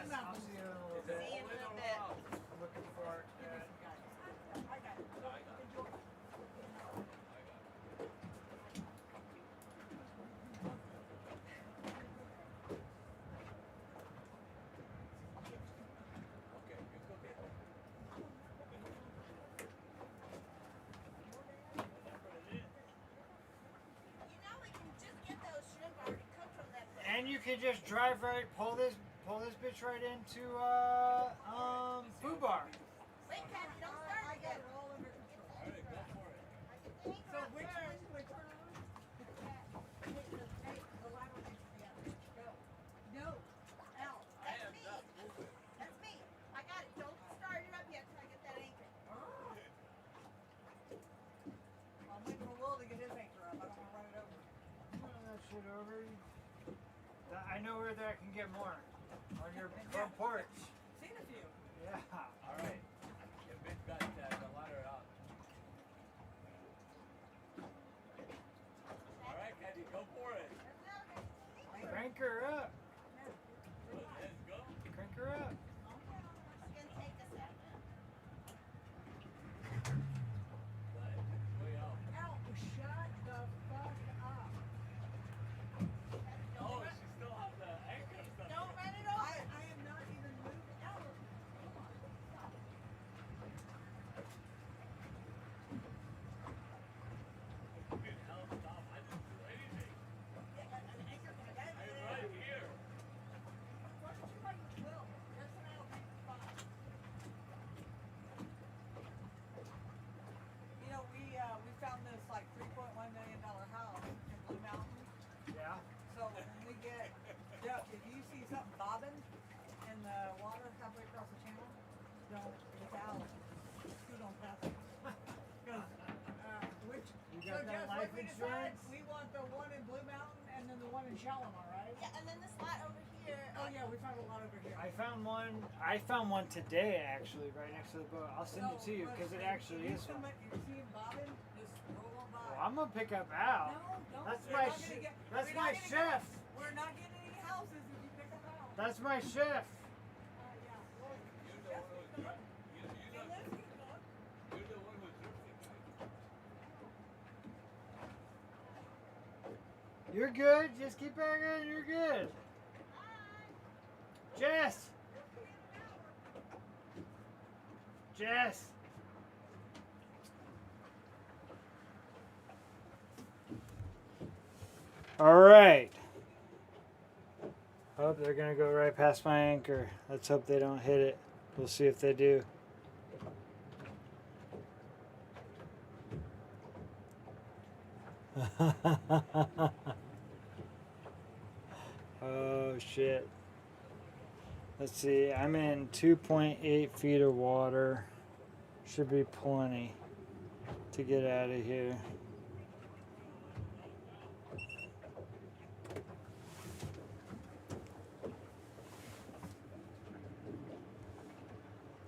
Blue I'll Mountain. see you in a little Is bit. it See you in a all in little or bit. out? I'm looking for it. Give me some guys. I got it. No, I got it. Enjoy. I got it. Okay, you cook it. You know we can just get those shrimp already cooked from that place. And you can just drive right, pull this bitch right into food bar. Wait, Kathy, don't start I it got yet. it all under control. All right, go for it. So which one do I turn on? Hey, the ladder needs to be out there. Go. No. Out. I am not moving. That's me. I got it. Don't start it up yet till I get that anchor. I'm waiting for Will to get his anchor up. I don't want to run it over. Run that shit over. I know where that can get more. On your front porch. Seen a few. Yeah. All right. Your bitch got the ladder out. All right, Caddy, go for it. Crank her up. Let's go. Crank her up. It's gonna take a second. The engine's way out. Out. Shut the fuck up. Oh, she still has the anchor stuff. Don't run it over. I am not even moving out. Come on. Stop. Hell, stop. I didn't do anything. An anchor can get I'm right here. Why don't you write Will? There's an out anchor spot. You know, we found this like $3.1 million house in Blue Mountain. Yeah. So when we get, yeah, if you see something bobbing in the water halfway across the channel, don't look out. Scoot on past it. Because, which, You so got that just life what we decide, insurance? we want the one in Blue Mountain and then the one in Shalimar, right? Yeah, and then this lot over here. Oh yeah, we found a lot over here. I found one today actually, right next to the boat. I'll send it to you because it actually is one. If you see him bobbing, just roll on by. Well, I'm gonna pick up Al. No, don't. That's We're my not gonna get- that's we're my not gonna get- chef. We're not getting any houses if you pick them out. That's my chef. Yeah. Well, You're the one who's drifting. he lives here, dog. You're the one who's drifting. You're good. Just keep back in. You're good. Jess. Jess. All right. Oh, they're gonna go right past my anchor. Let's hope they don't hit it. We'll see if they do. Oh shit. Let's see. I'm in 2.8 feet of water. Should be plenty to get out of here.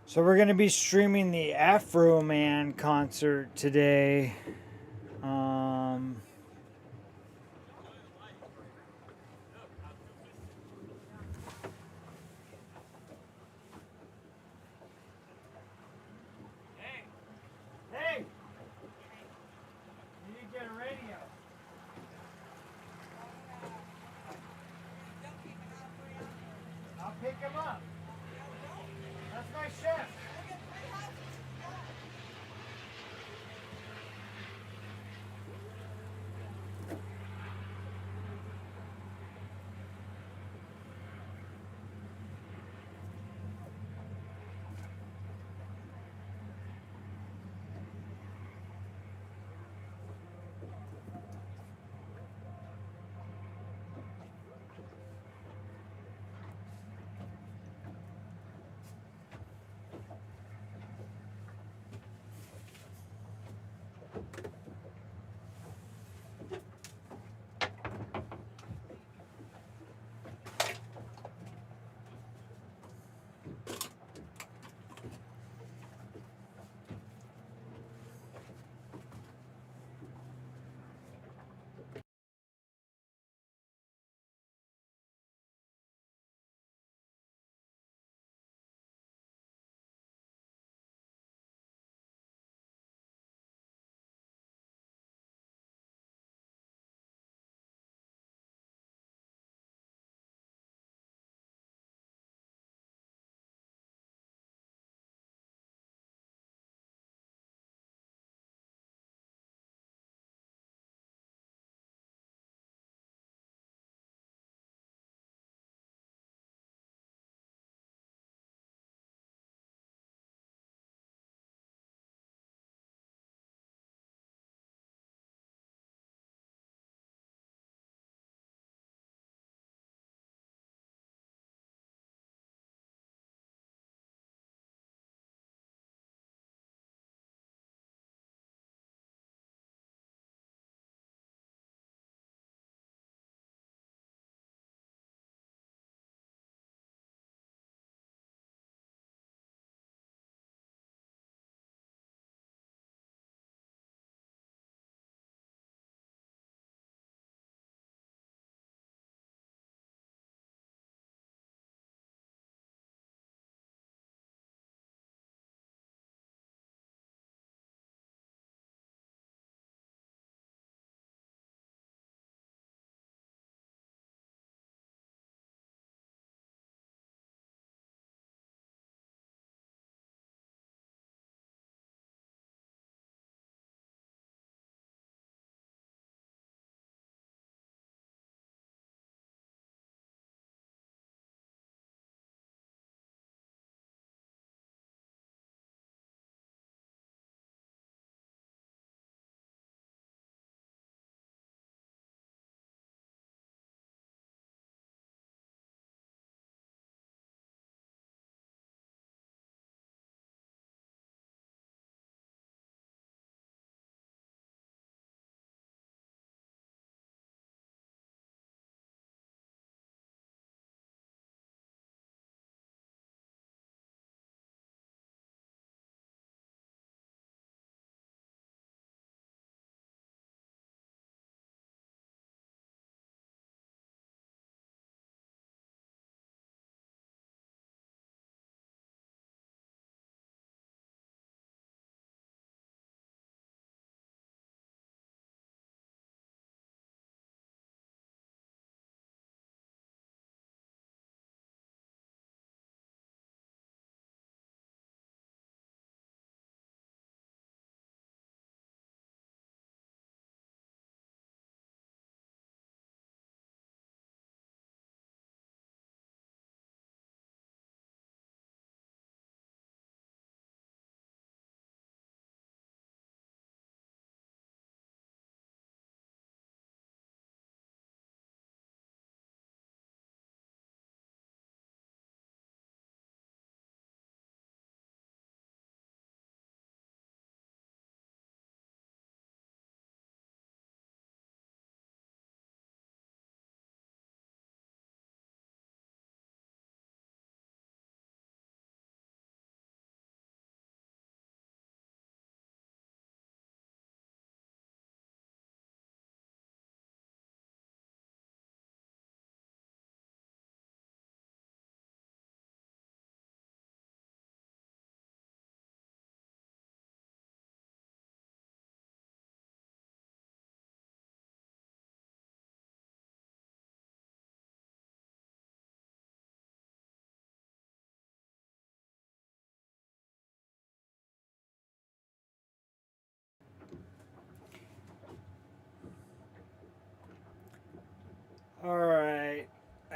So we're gonna be streaming the Afro Man concert today. Hey, Hey! You need to get a radio. I'll pick him up. That's my chef.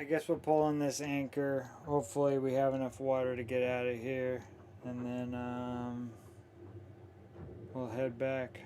guess we'll pull in this anchor. Hopefully we have enough water to get out of here, and then we'll head back.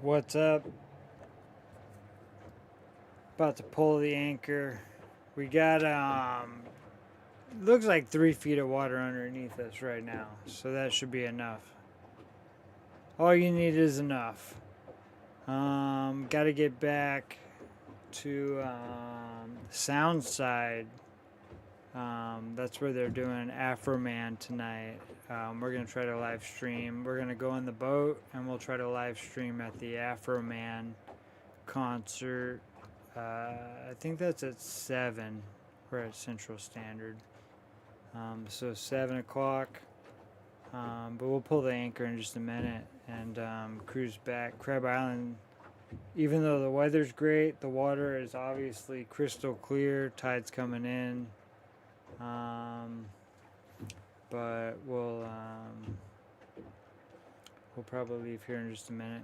What's up? About to pull the anchor. We got looks like 3 feet of water underneath us right now, so that should be enough. All you need is enough. Got to get back to the sound side. That's where they're doing Afro Man tonight. We're gonna try to live stream. We're gonna go in the boat and we'll try to live stream at the Afro Man concert. I think that's at 7. We're at Central Standard. So 7 o'clock. But we'll pull the anchor in just a minute and cruise back. Crab Island, even though the weather's great, the water is obviously crystal clear. Tide's coming in. But we'll probably leave here in just a minute.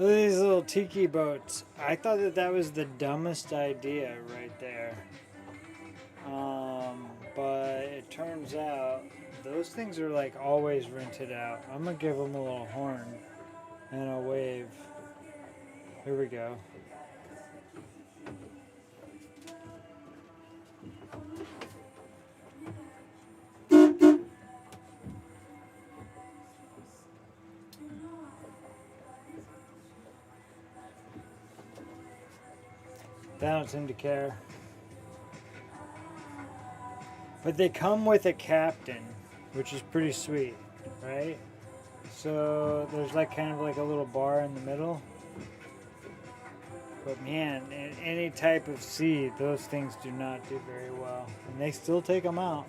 Look at these little tiki boats. I thought that was the dumbest idea right there. But it turns out those things are like always rented out. I'm gonna give them a little horn and a wave. Here we go. They don't seem to care. But they come with a captain, which is pretty sweet, right? So there's like kind of like a little bar in the middle. But man, in any type of sea, those things do not do very well. And they still take them out.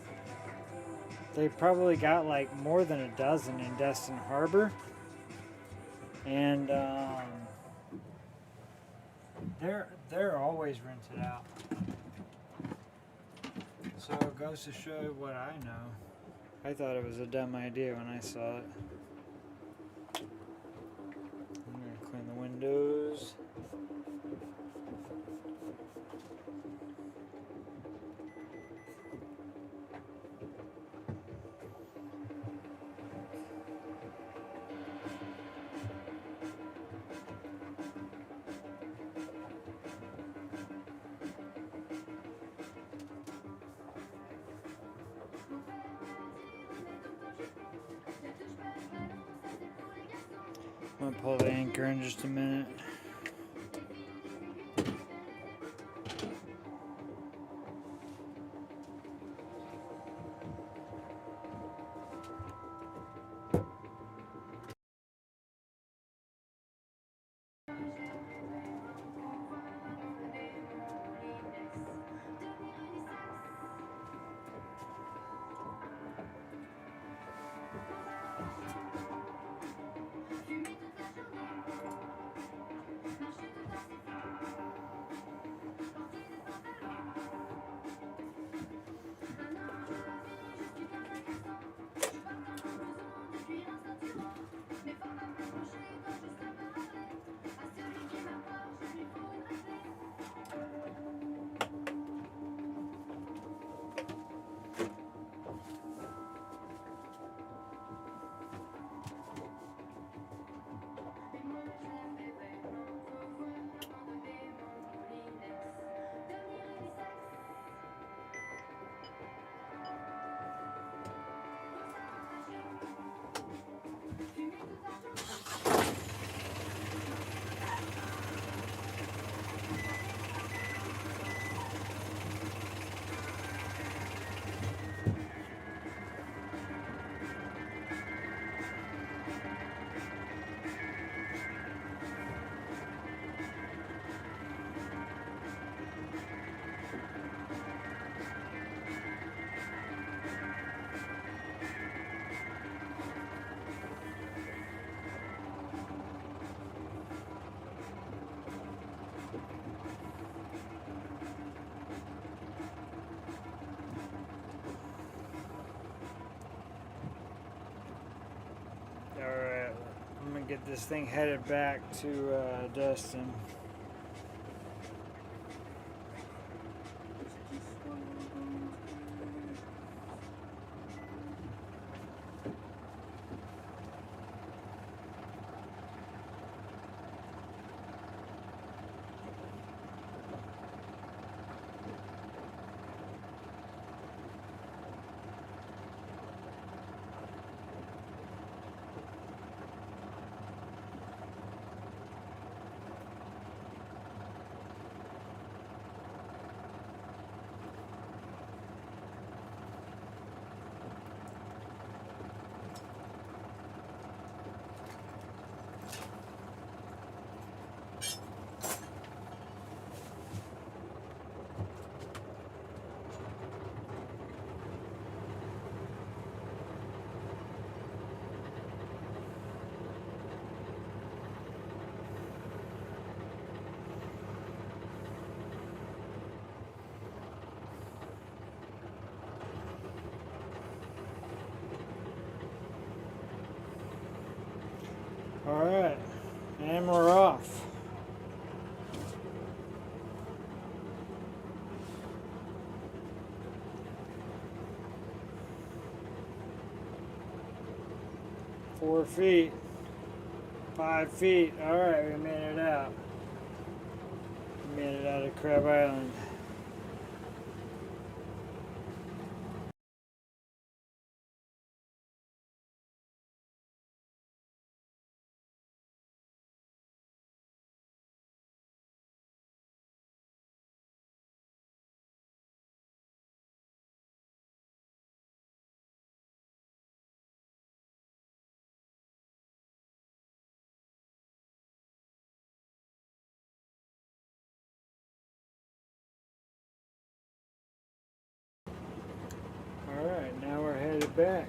They probably got like more than a dozen in Destin Harbor. And they're always rented out. So it goes to show you what I know. I thought it was a dumb idea when I saw it. I'm gonna clean the windows. I'm gonna pull the anchor in just a minute. Alright, I'm gonna get this thing headed back to Destin. Alright, And we're off. Four feet. 5 feet. Alright, we made it out. We made it out of Crab Island. Alright, now we're headed back.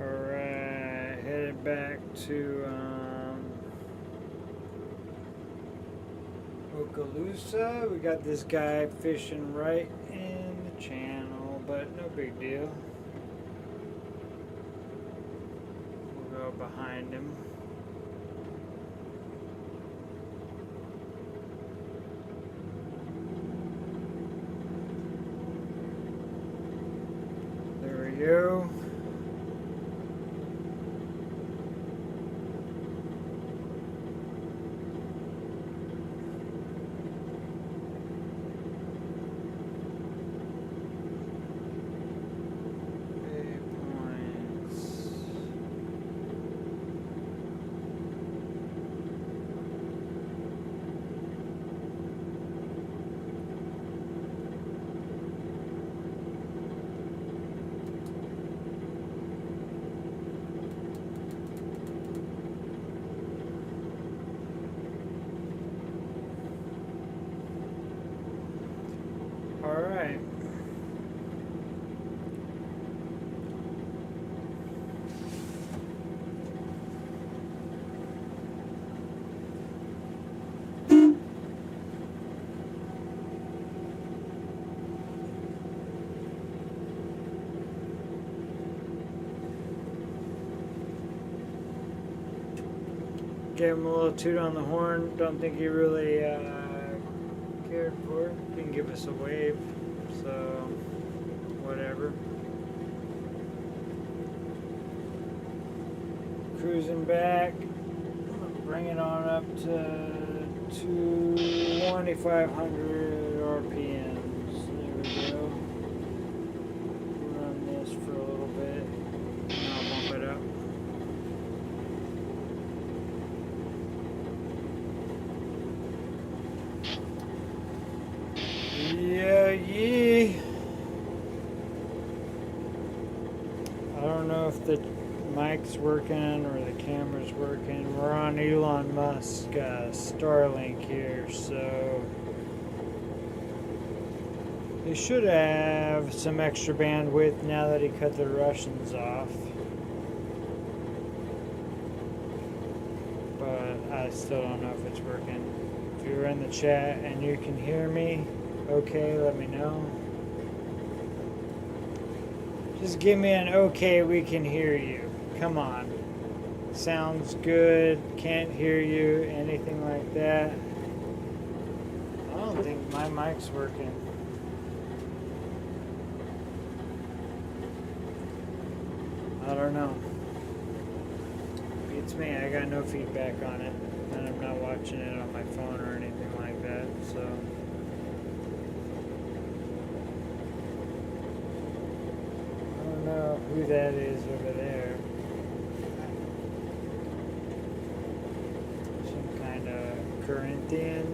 Alright, headed back to Okaloosa. We got this guy fishing right in the channel, but no big deal. We'll go behind him. There we go. Alright. Gave him a little toot on the horn. Don't think he really cared for it. Didn't give us a wave, so whatever. Cruising back, bring it on up to 2,500 RPMs. There we go. Run this for a little bit, and I'll bump it up. Yeah. I don't know if the mic's working or the camera's working. We're on Elon Musk Starlink here, so he should have some extra bandwidth now that he cut the Russians off. But I still don't know if it's working. If you're in the chat and you can hear me, okay, let me know. Just give me an okay, we can hear you. Come on. Sounds good, can't hear you, anything like that. I don't think my mic's working. I don't know. Be It's me. I got no feedback on it, and I'm not watching it on my phone or anything like that. So I don't know who that is over there. Some kind of Corinthian,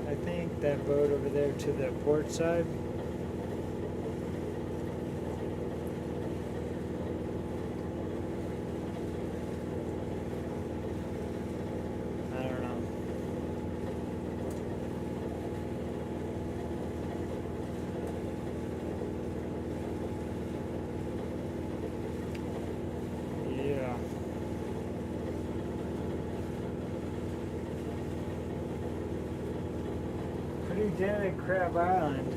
I think. That boat over there to the port side. I don't know. Yeah. Pretty dead at Crab Island.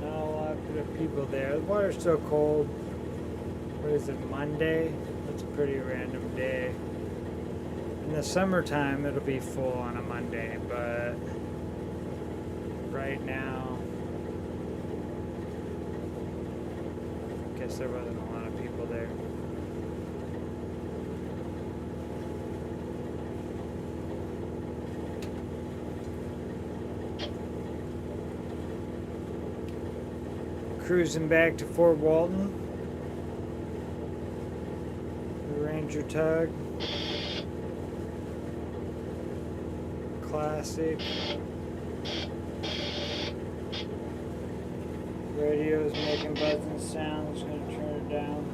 Not a lot of people there. The water's still cold. What is it, Monday? That's a pretty random day. In the summertime, it'll be full on a Monday, but right now, I guess there wasn't a lot of people there. Cruising back to Fort Walton. The Ranger Tug. Classic. Radio's making buzzing sounds. Gonna turn it down.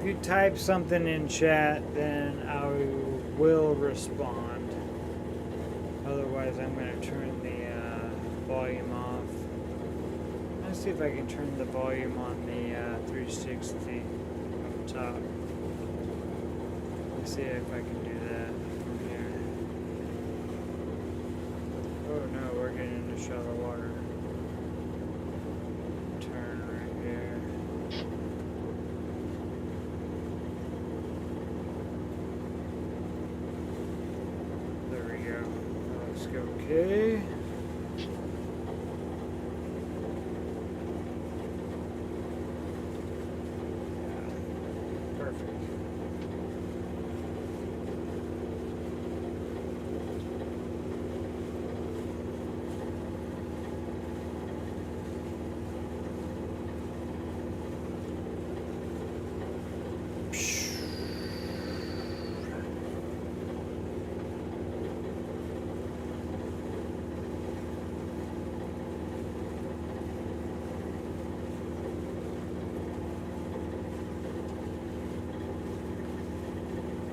If you type something in chat, then I will respond. Otherwise, I'm going to turn the volume off. Let's see if I can turn the volume on the 360 up top. Let's see if I can do that from here. Oh no, we're getting into shallow water. Turn right here. There we go. Let's go. Okay. Perfect.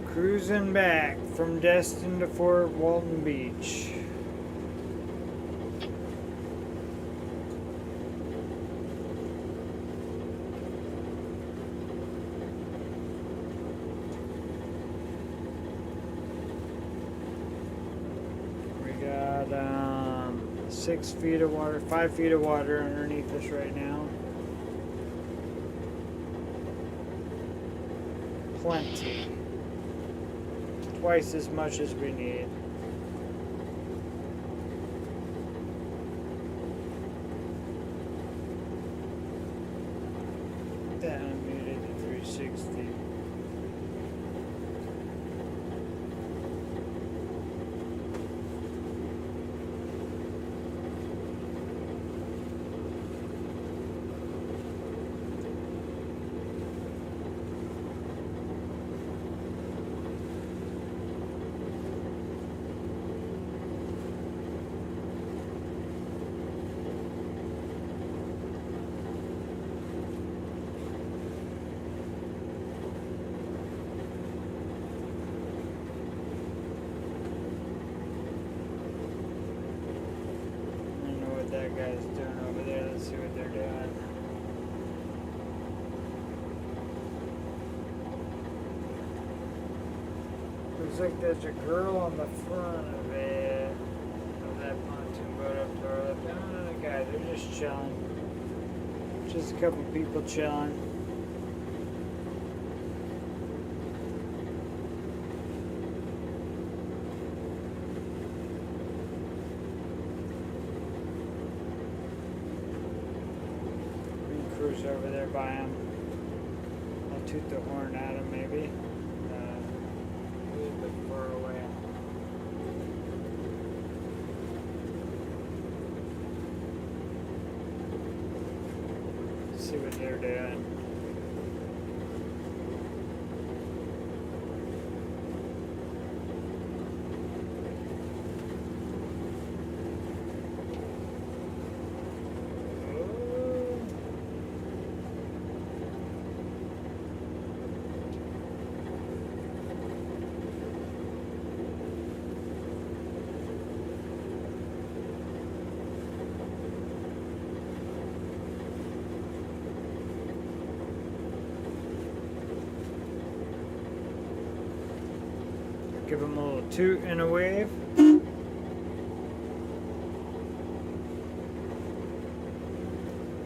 Cruising back from Destin to Fort Walton Beach. We got 6 feet of water, 5 feet of water underneath us right now. Plenty. Twice as much as we need. That unmuted to 360. That guy's doing over there. Let's see what they're doing. Looks like there's a girl on the front of it. Of that pontoon boat up there. No, guys, they're just chilling. Just a couple people chilling. Cruise over there by him. I'll toot the horn at him maybe. A little bit far away. See what they're doing. Give them a little toot and a wave.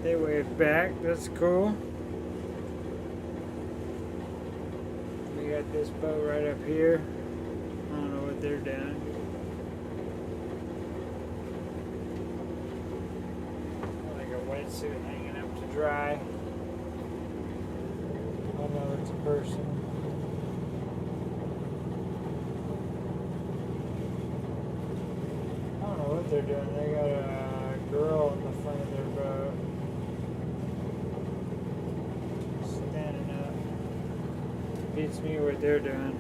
They wave back, that's cool. We got this boat right up here. I don't know what they're doing. Like a wetsuit hanging up to dry. Oh no, it's a person. What they're doing, they got a girl in the front of their boat standing up. Beats me what they're doing.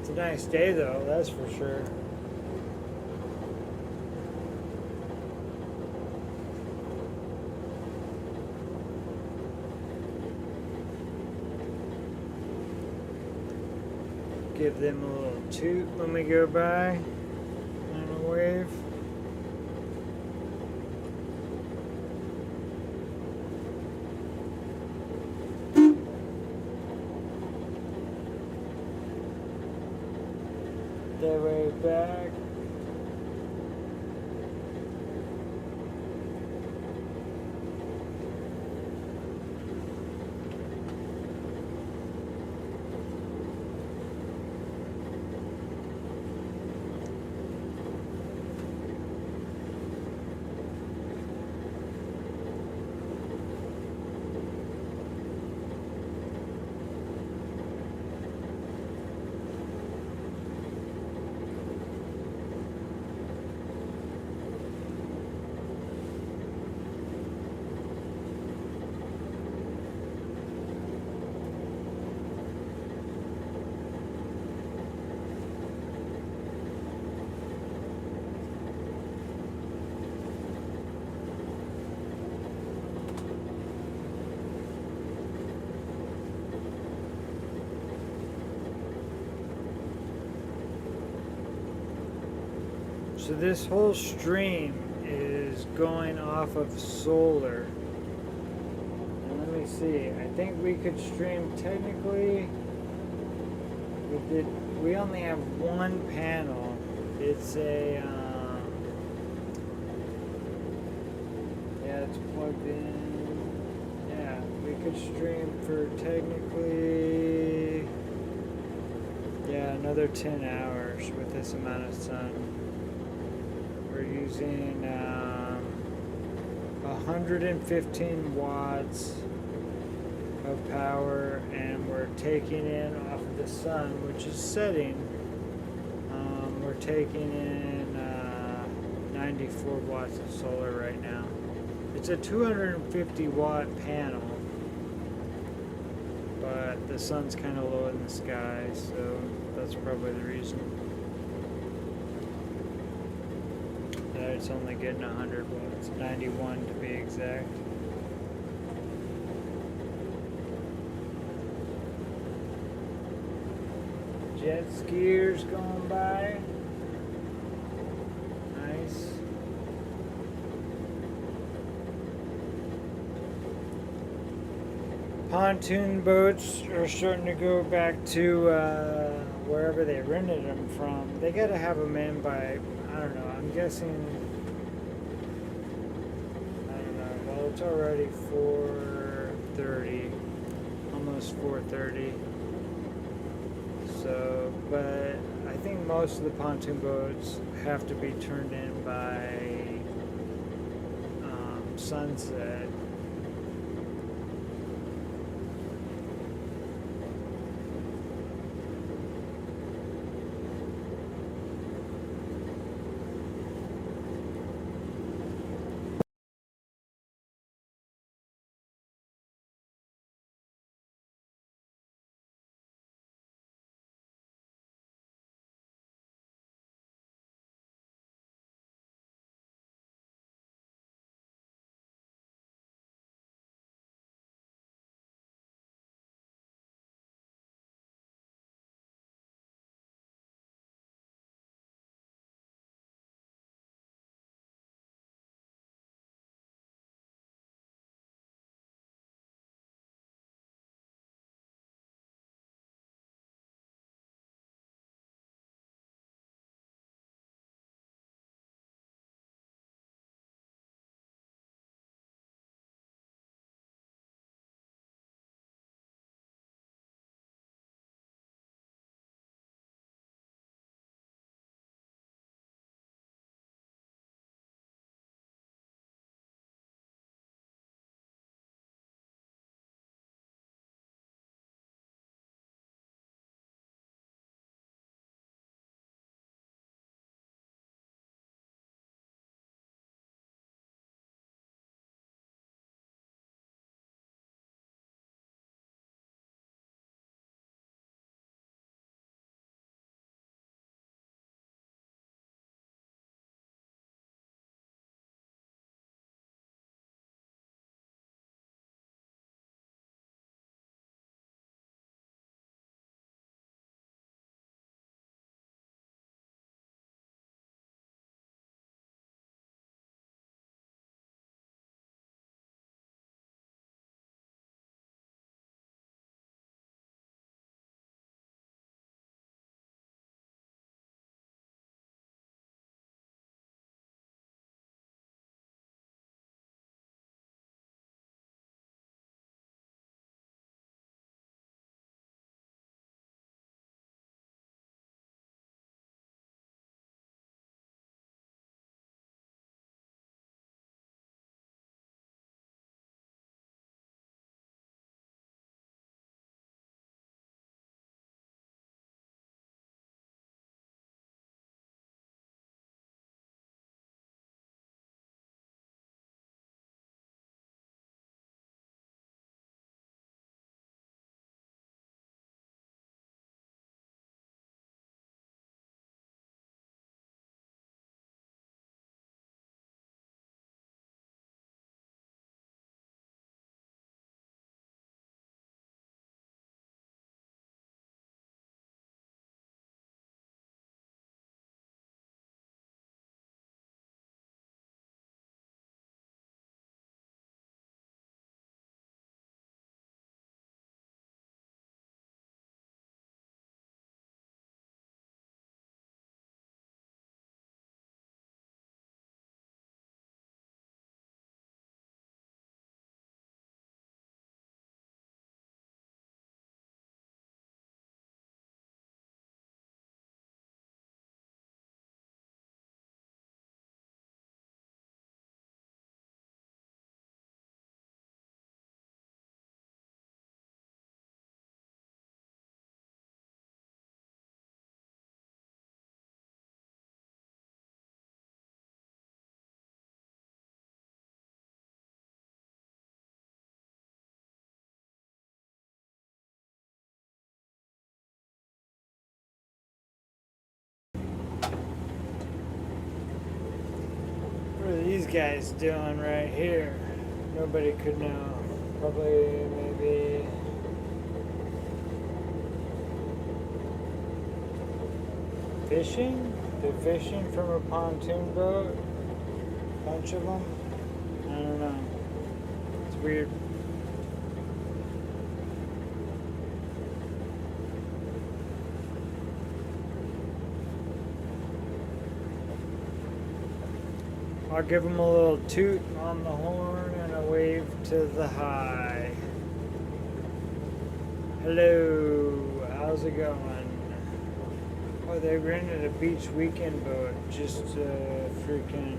It's a nice day though, that's for sure. Give them a little toot when we go by and a wave. They wave back. So this whole stream is going off of solar. And let me see, I think we could stream technically, we only have one panel. It's a, yeah, it's plugged in. Yeah, we could stream for technically, yeah, another 10 hours with this amount of sun. We're using 115 watts of power, and we're taking in off of the sun, which is setting. We're taking in 94 watts of solar right now. It's a 250 watt panel, but the sun's kind of low in the sky, so that's probably the reason. It's only getting 100 watts, 91 to be exact. Jet skiers going by. Nice. pontoon boats are starting to go back to wherever they rented them from. They got to have them in by, I don't know, I'm guessing, I don't know, well, it's already 4:30, almost 4:30. So, but I think most of the pontoon boats have to be turned in by sunset. What are these guys doing right here? Nobody could know. Probably, maybe. Fishing? They're fishing from a pontoon boat? Bunch of them? I don't know. It's weird. I'll give them a little toot on the horn and a wave to the high. Hello, how's it going? Oh, they rented a beach weekend boat. Just freaking.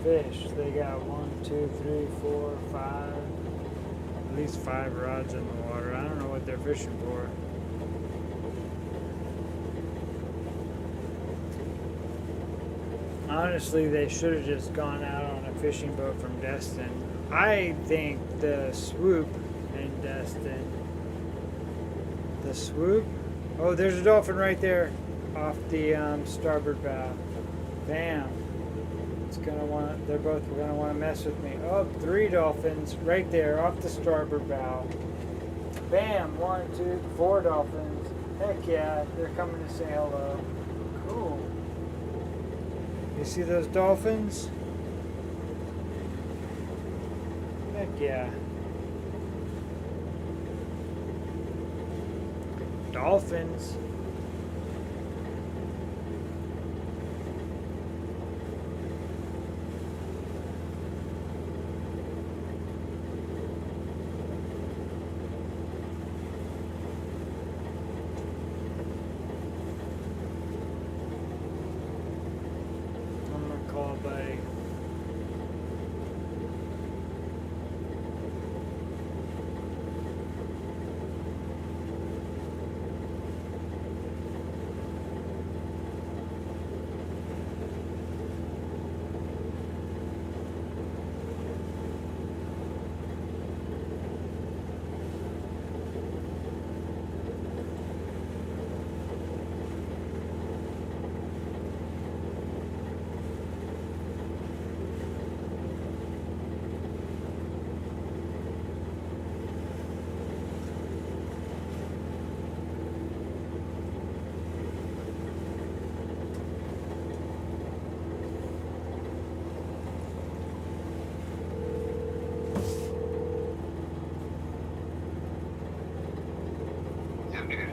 Fish. They got 1, 2, 3, 4, 5. At least 5 rods in the water. I don't know what they're fishing for. Honestly, they should have just gone out on a fishing boat from Destin. I think the swoop in Destin. The swoop? Oh, there's a dolphin right there off the starboard bow. Bam. It's gonna want. They're both gonna want to mess with me. Oh, 3 dolphins right there off the starboard bow. Bam. 1, 2, 4 dolphins. Heck yeah, they're coming to say hello. Cool. You see those dolphins? Heck yeah. Dolphins. I'm gonna call buddy. Yeah, dude.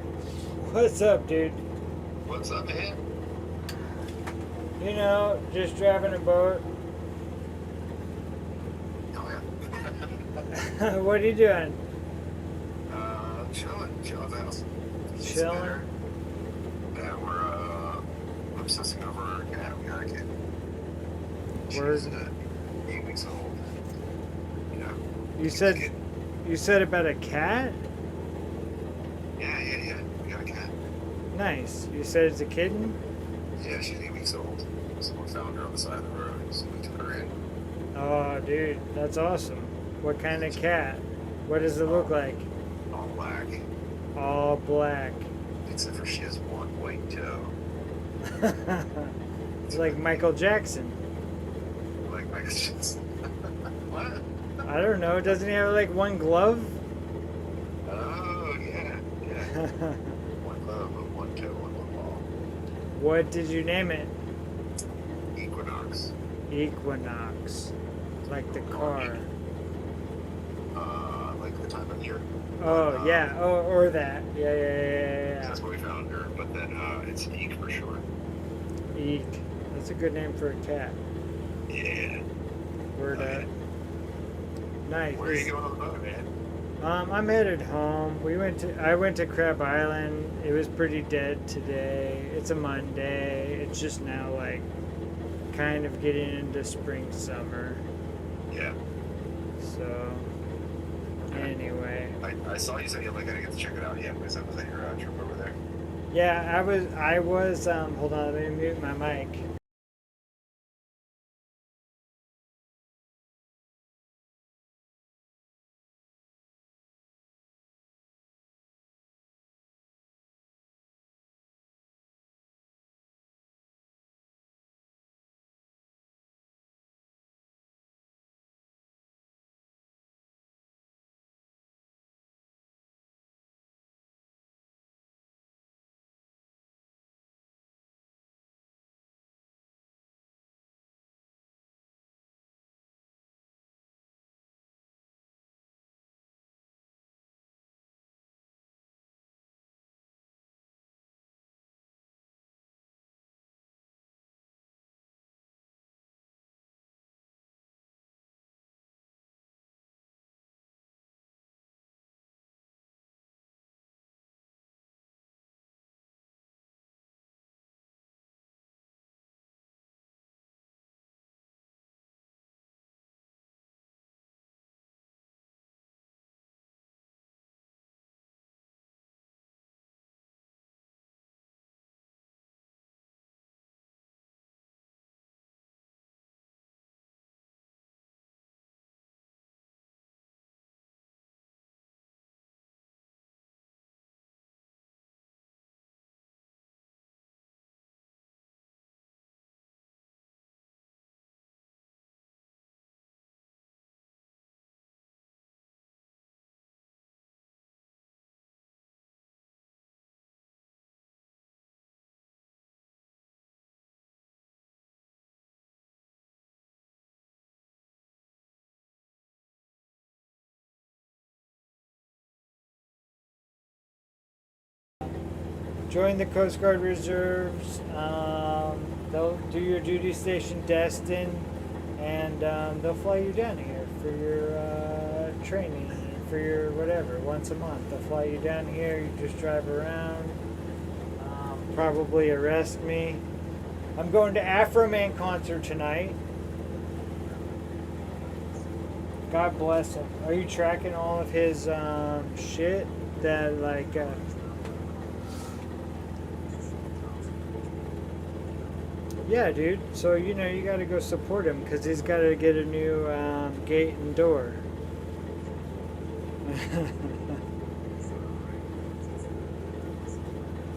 What's up, dude? What's up, man? You know, just driving a boat. Oh, What are you doing? yeah. Chilling at the house. Just Chilling? dinner. Yeah, we're obsessing over our cat. We got a kid. Where's She's 8 weeks old. You know. you said about a cat? Yeah. We got a cat. Nice. You said it's a kitten? Yeah, she's 8 weeks old. So we found her on the side of the road. So we took her in. Oh, dude, that's awesome. What kind of cat? What does it look like? All black. All black. Except for she has one white toe. It's like Michael Jackson. Like Michael Jackson. What? I don't know. Doesn't he have like one glove? Oh, yeah. One glove, one toe, one ball. What did you name it? Equinox. Equinox. Like the car. Like the time of year. Oh, yeah. Oh, or that. Yeah. That's where we found her. But then it's Eek for short. Eek. That's a good name for a cat. Yeah. Word up. Nice. Where are you going on the boat, man? I'm headed home. I went to Crab Island. It was pretty dead today. It's a Monday. It's just now like kind of getting into spring summer. Yeah. So anyway. I saw you said you like I didn't get to check it out yet. Was that your trip over there? Yeah, I was hold on, let me mute my mic. join the Coast Guard Reserves. They'll do your duty station Destin, and they'll fly you down here for your training, for your whatever, once a month. They'll fly you down here, you just drive around, probably arrest me. I'm going to Afro Man concert tonight. God bless him. Are you tracking all of his shit that like yeah, dude. So you know you got to go support him because he's got to get a new gate and door.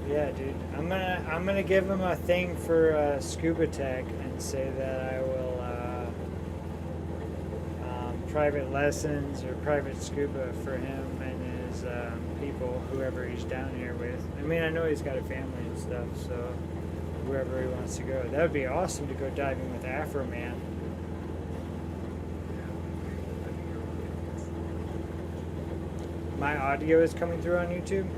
Yeah, dude. I'm gonna give him a thing for scuba tech and say that I will private lessons or private scuba for him and his people, whoever he's down here with. I mean, I know he's got a family and stuff, so wherever he wants to go. That would be awesome to go diving with Afro Man. My audio is coming through on YouTube.